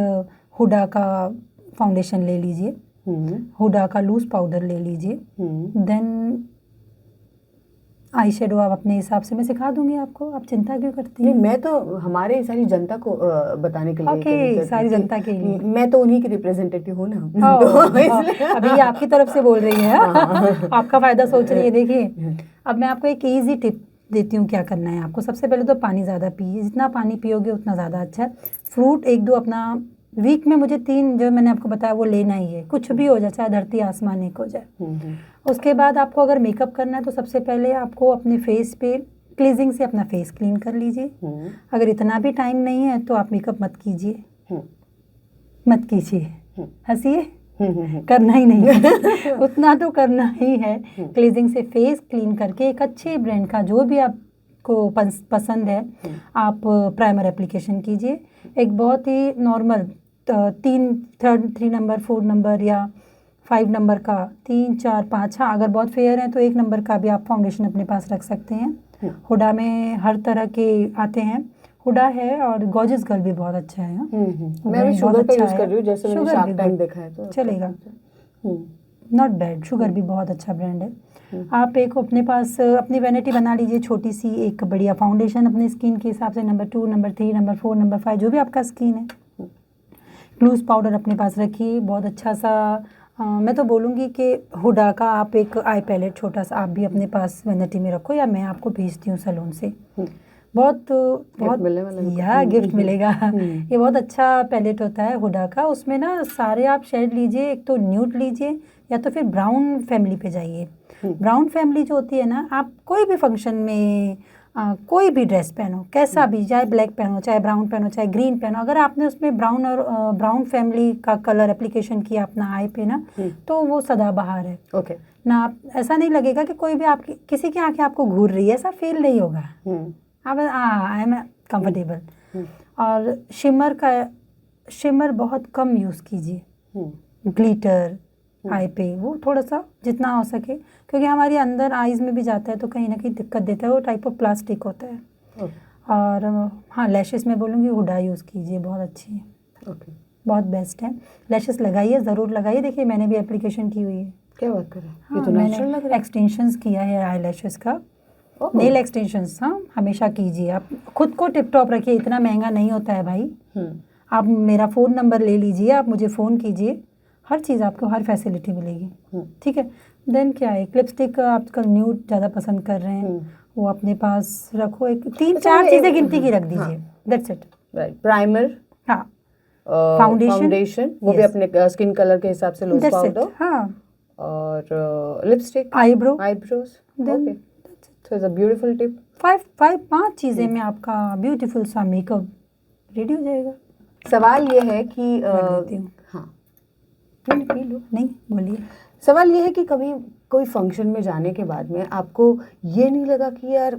हुडा का फाउंडेशन ले लीजिए, हुडा का लूज पाउडर ले लीजिए, देन आई शेडो आप अपने हिसाब से मैं सिखा दूंगी आपको, आप चिंता क्यों करती नहीं हैं? मैं तो हमारे सारी जनता को बताने के लिए ओके, कह रही थी सारी कि जनता के लिए। मैं तो उन्हीं की रिप्रेजेंटेटिव हूँ ना। ओह, तो इसलिए अभी ये आपकी तरफ से बोल रही है, हाँ। आपका फायदा सोच रही है। देखिए अब मैं आपको एक इजी टिप देती हूँ क्या करना है आपको। सबसे पहले तो पानी ज़्यादा पिए, जितना पानी पियोगे उतना ज़्यादा अच्छा है। फ्रूट 1-2 अपना वीक में, मुझे 3 जो मैंने आपको बताया वो लेना ही है, कुछ भी हो जाए, चाहे धरती आसमान एक हो जाए। उसके बाद आपको अगर मेकअप करना है तो सबसे पहले आपको अपने फेस पे क्लीजिंग से अपना फेस क्लीन कर लीजिए। अगर इतना भी टाइम नहीं है तो आप मेकअप मत कीजिए, मत कीजिए, हंसिए, करना ही नहीं है। उतना तो करना ही है। क्लीजिंग से फेस क्लीन करके एक अच्छे ब्रांड का जो भी आपको पसंद है आप प्राइमर एप्लीकेशन कीजिए। एक बहुत ही नॉर्मल 3 नंबर 4 नंबर या 5 नंबर का, 3 4 5, हाँ अगर बहुत फेयर है तो 1 नंबर का भी आप फाउंडेशन अपने पास रख सकते हैं। हुडा में हर तरह के आते हैं, हुडा है और गॉर्जियस गर्ल भी बहुत अच्छा है। मैं भी शुगर का यूज कर रही हूँ, जैसे मैंने शुगर शार्क भी टैंक good, देखा है तो चलेगा, नॉट बैड। शुगर भी बहुत अच्छा ब्रांड है। आप एक अपने पास अपनी वैनिटी बना लीजिए छोटी सी, एक बढ़िया फाउंडेशन अपनी स्किन के हिसाब से, नंबर 2 नंबर 3 नंबर 4 नंबर 5 जो भी आपका स्किन है। लूज पाउडर अपने पास रखिए, बहुत अच्छा सा। मैं तो बोलूँगी कि हुडा का आप एक आई पैलेट छोटा सा आप भी अपने पास वैनिटी में रखो, या मैं आपको भेजती हूँ सैलून से। बहुत मिलने वाला है। या गिफ्ट मिलेगा। ये बहुत अच्छा पैलेट होता है हुडा का, उसमें ना सारे आप शेड लीजिए, एक तो न्यूड लीजिए या तो फिर ब्राउन फैमिली पे जाइए। ब्राउन फैमिली जो होती है ना, आप कोई भी फंक्शन में कोई भी ड्रेस पहनो, कैसा भी, चाहे ब्लैक पहनो, चाहे ब्राउन पहनो, चाहे ग्रीन पहनो, अगर आपने उसमें ब्राउन और ब्राउन फैमिली का कलर एप्लीकेशन किया अपना आई पे ना, तो वो सदाबहार है। ओके। ना आप ऐसा नहीं लगेगा कि कोई भी आपकी किसी की आंखें आपको घूर रही है, ऐसा फील नहीं होगा। आप आई एम कंफर्टेबल। और शिमर बहुत कम यूज़ कीजिए, ग्लिटर आई पे वो थोड़ा सा जितना हो सके, क्योंकि हमारी अंदर आईज में भी जाता है तो कहीं ना कहीं दिक्कत देता है, वो टाइप ऑफ प्लास्टिक होता है। और हाँ लैशेस में बोलूँगी हुडा यूज़ कीजिए, बहुत अच्छी है। बहुत बेस्ट है, लैशेस लगाइए, ज़रूर लगाइए। देखिए मैंने भी एप्लीकेशन की हुई है। क्या बात कर रहे हैं, हाँ, ये तो नेचुरल लग मैंने रहा है। एक्सटेंशंस किया है आई लैशेस का, नेल एक्सटेंशंस। हाँ हमेशा कीजिए, आप खुद को टिप टॉप रखिए, इतना महंगा नहीं होता है भाई। आप मेरा फ़ोन नंबर ले लीजिए, आप मुझे फ़ोन कीजिए, हर चीज़ आपको, हर फैसिलिटी मिलेगी। ठीक है। देन क्या है, लिपस्टिक आजकल न्यूड ज़्यादा पसंद कर रहे हैं, वो अपने पास रखो, एक 3-4 चीज़ें गिनती की रख दीजिए, दैट्स इट। राइट, प्राइमर, हाँ फाउंडेशन वो भी अपने स्किन कलर के हिसाब से लूज पाउडर, हाँ, और lipstick, eyebrows. Okay, so it's a beautiful tip. 5 चीज़ें में आपका ब्यूटीफुल सा मेकअप रेडी हो जाएगा। सवाल ये है कि देती हूँ। हाँ पी लो। नहीं बोलिए। सवाल ये है कि कभी कोई फंक्शन में जाने के बाद में आपको ये नहीं लगा कि यार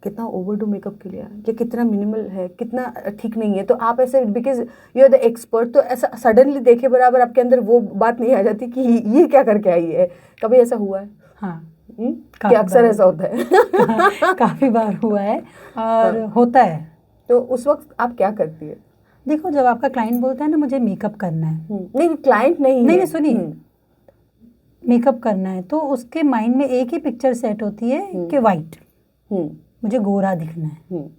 कितना ओवरडू मेकअप के लिए, या कितना मिनिमल है, कितना ठीक नहीं है, तो आप ऐसे because you are the expert, तो ऐसा सडनली देखे बराबर आपके अंदर वो बात नहीं आ जाती कि ये क्या करके आई है? कभी ऐसा हुआ है? हाँ काफी कि अक्सर बार। ऐसा होता है? काफ़ी बार हुआ है और होता है। तो उस वक्त आप क्या करती है? देखो, जब आपका क्लाइंट बोलता है ना मुझे मेकअप करना है, नहीं, क्लाइंट नहीं नहीं है। सुनिए, मेकअप करना है तो उसके माइंड में एक ही पिक्चर सेट होती है कि वाइट, मुझे गोरा दिखना है।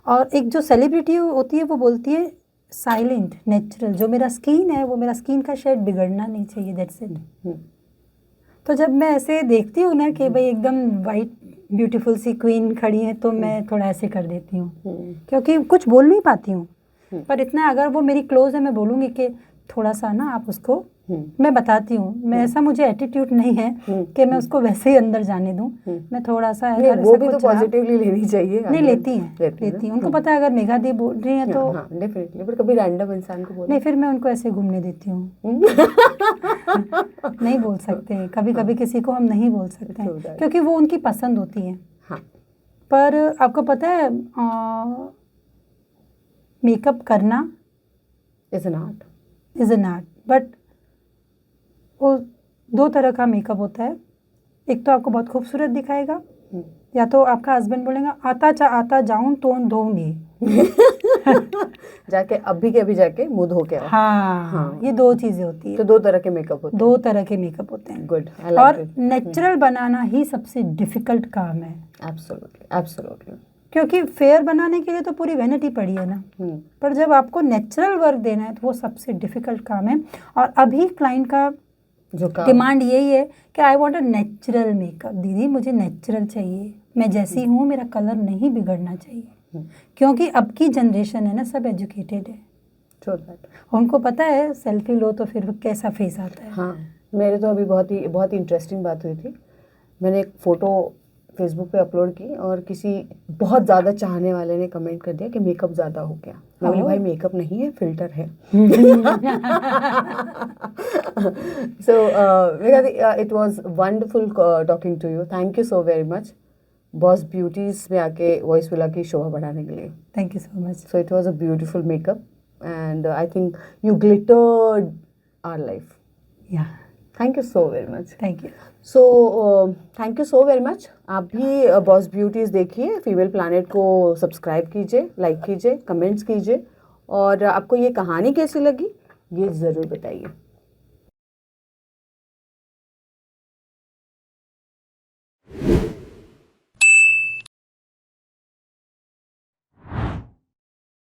और एक जो सेलिब्रिटी होती है वो बोलती है साइलेंट नेचुरल, जो मेरा स्किन है वो मेरा स्किन का शेड बिगड़ना नहीं चाहिए, दैट्स इट। तो जब मैं ऐसे देखती हूँ ना कि भाई एकदम वाइट ब्यूटीफुल सी क्वीन खड़ी है तो मैं थोड़ा ऐसे कर देती हूँ, क्योंकि कुछ बोल नहीं पाती हूँ। पर इतना अगर वो मेरी क्लोज है मैं बोलूँगी कि थोड़ा सा ना आप उसको, मैं बताती हूँ, मैं ऐसा मुझे एटीट्यूड नहीं है कि मैं उसको वैसे ही अंदर जाने दूँ। मैं थोड़ा सा नहीं, अगर वो ऐसा भी तो कुछ रहा- पॉजिटिवली लेनी चाहिए। नहीं लेती हैं, लेती हैं। उनको पता है अगर मेघा दी बोल रही है तो हाँ डेफिनेटली, पर कभी रैंडम इंसान को बोलो। नहीं, फिर मैं उनको ऐसे घूमने देती हूँ। नहीं बोल सकते, कभी कभी किसी को हम नहीं बोल सकते True हैं that. क्योंकि वो उनकी पसंद होती है। हाँ, पर आपको पता है मेकअप करना is an art. Is an art, but वो दो तरह का मेकअप होता है। एक तो आपको बहुत खूबसूरत दिखाएगा, या तो आपका हस्बैंड बोलेगा आता जाऊं तो धोऊंगी। जाके अभी के अभी जाके मुंह धो के आओ। हाँ, ये दो चीजें होती है। तो दो तरह के मेकअप होते दो तरह के मेकअप होते हैं। गुड, आई और लाइक इट। नेचुरल बनाना ही सबसे डिफिकल्ट काम है, एब्सोल्युटली, एब्सोल्युटली। क्योंकि फेयर बनाने के लिए तो पूरी वैनिटी पड़ी है ना, पर जब आपको नेचुरल वर्क देना है तो वो सबसे डिफिकल्ट काम है। और अभी क्लाइंट का जो काम डिमांड यही है कि I want a natural makeup, दीदी मुझे नेचुरल चाहिए, मैं जैसी हूँ मेरा कलर नहीं बिगड़ना चाहिए। क्योंकि अब की जनरेशन है ना, सब एजुकेटेड है, True that. उनको पता है सेल्फी लो तो फिर कैसा फेस आता है। हाँ, मेरे तो अभी बहुत ही इंटरेस्टिंग बात हुई थी। मैंने एक फ़ोटो फेसबुक पे अपलोड की और किसी बहुत ज़्यादा चाहने वाले ने कमेंट कर दिया कि मेकअप ज़्यादा हो गया। मैं बोली भाई मेकअप नहीं है, फिल्टर है। So it was wonderful talking to you. Thank you so very much. Boss beauties में आके वॉइस विला की शोभा बढ़ाने के लिए। Thank you so much. So it was a beautiful makeup and I think you glittered our life. या Thank you so very much. Thank you. So thank you so very much. आप भी boss beauties देखिए, female planet को subscribe कीजिए, like कीजिए, comments कीजिए, और आपको ये कहानी कैसी लगी ये ज़रूर बताइए।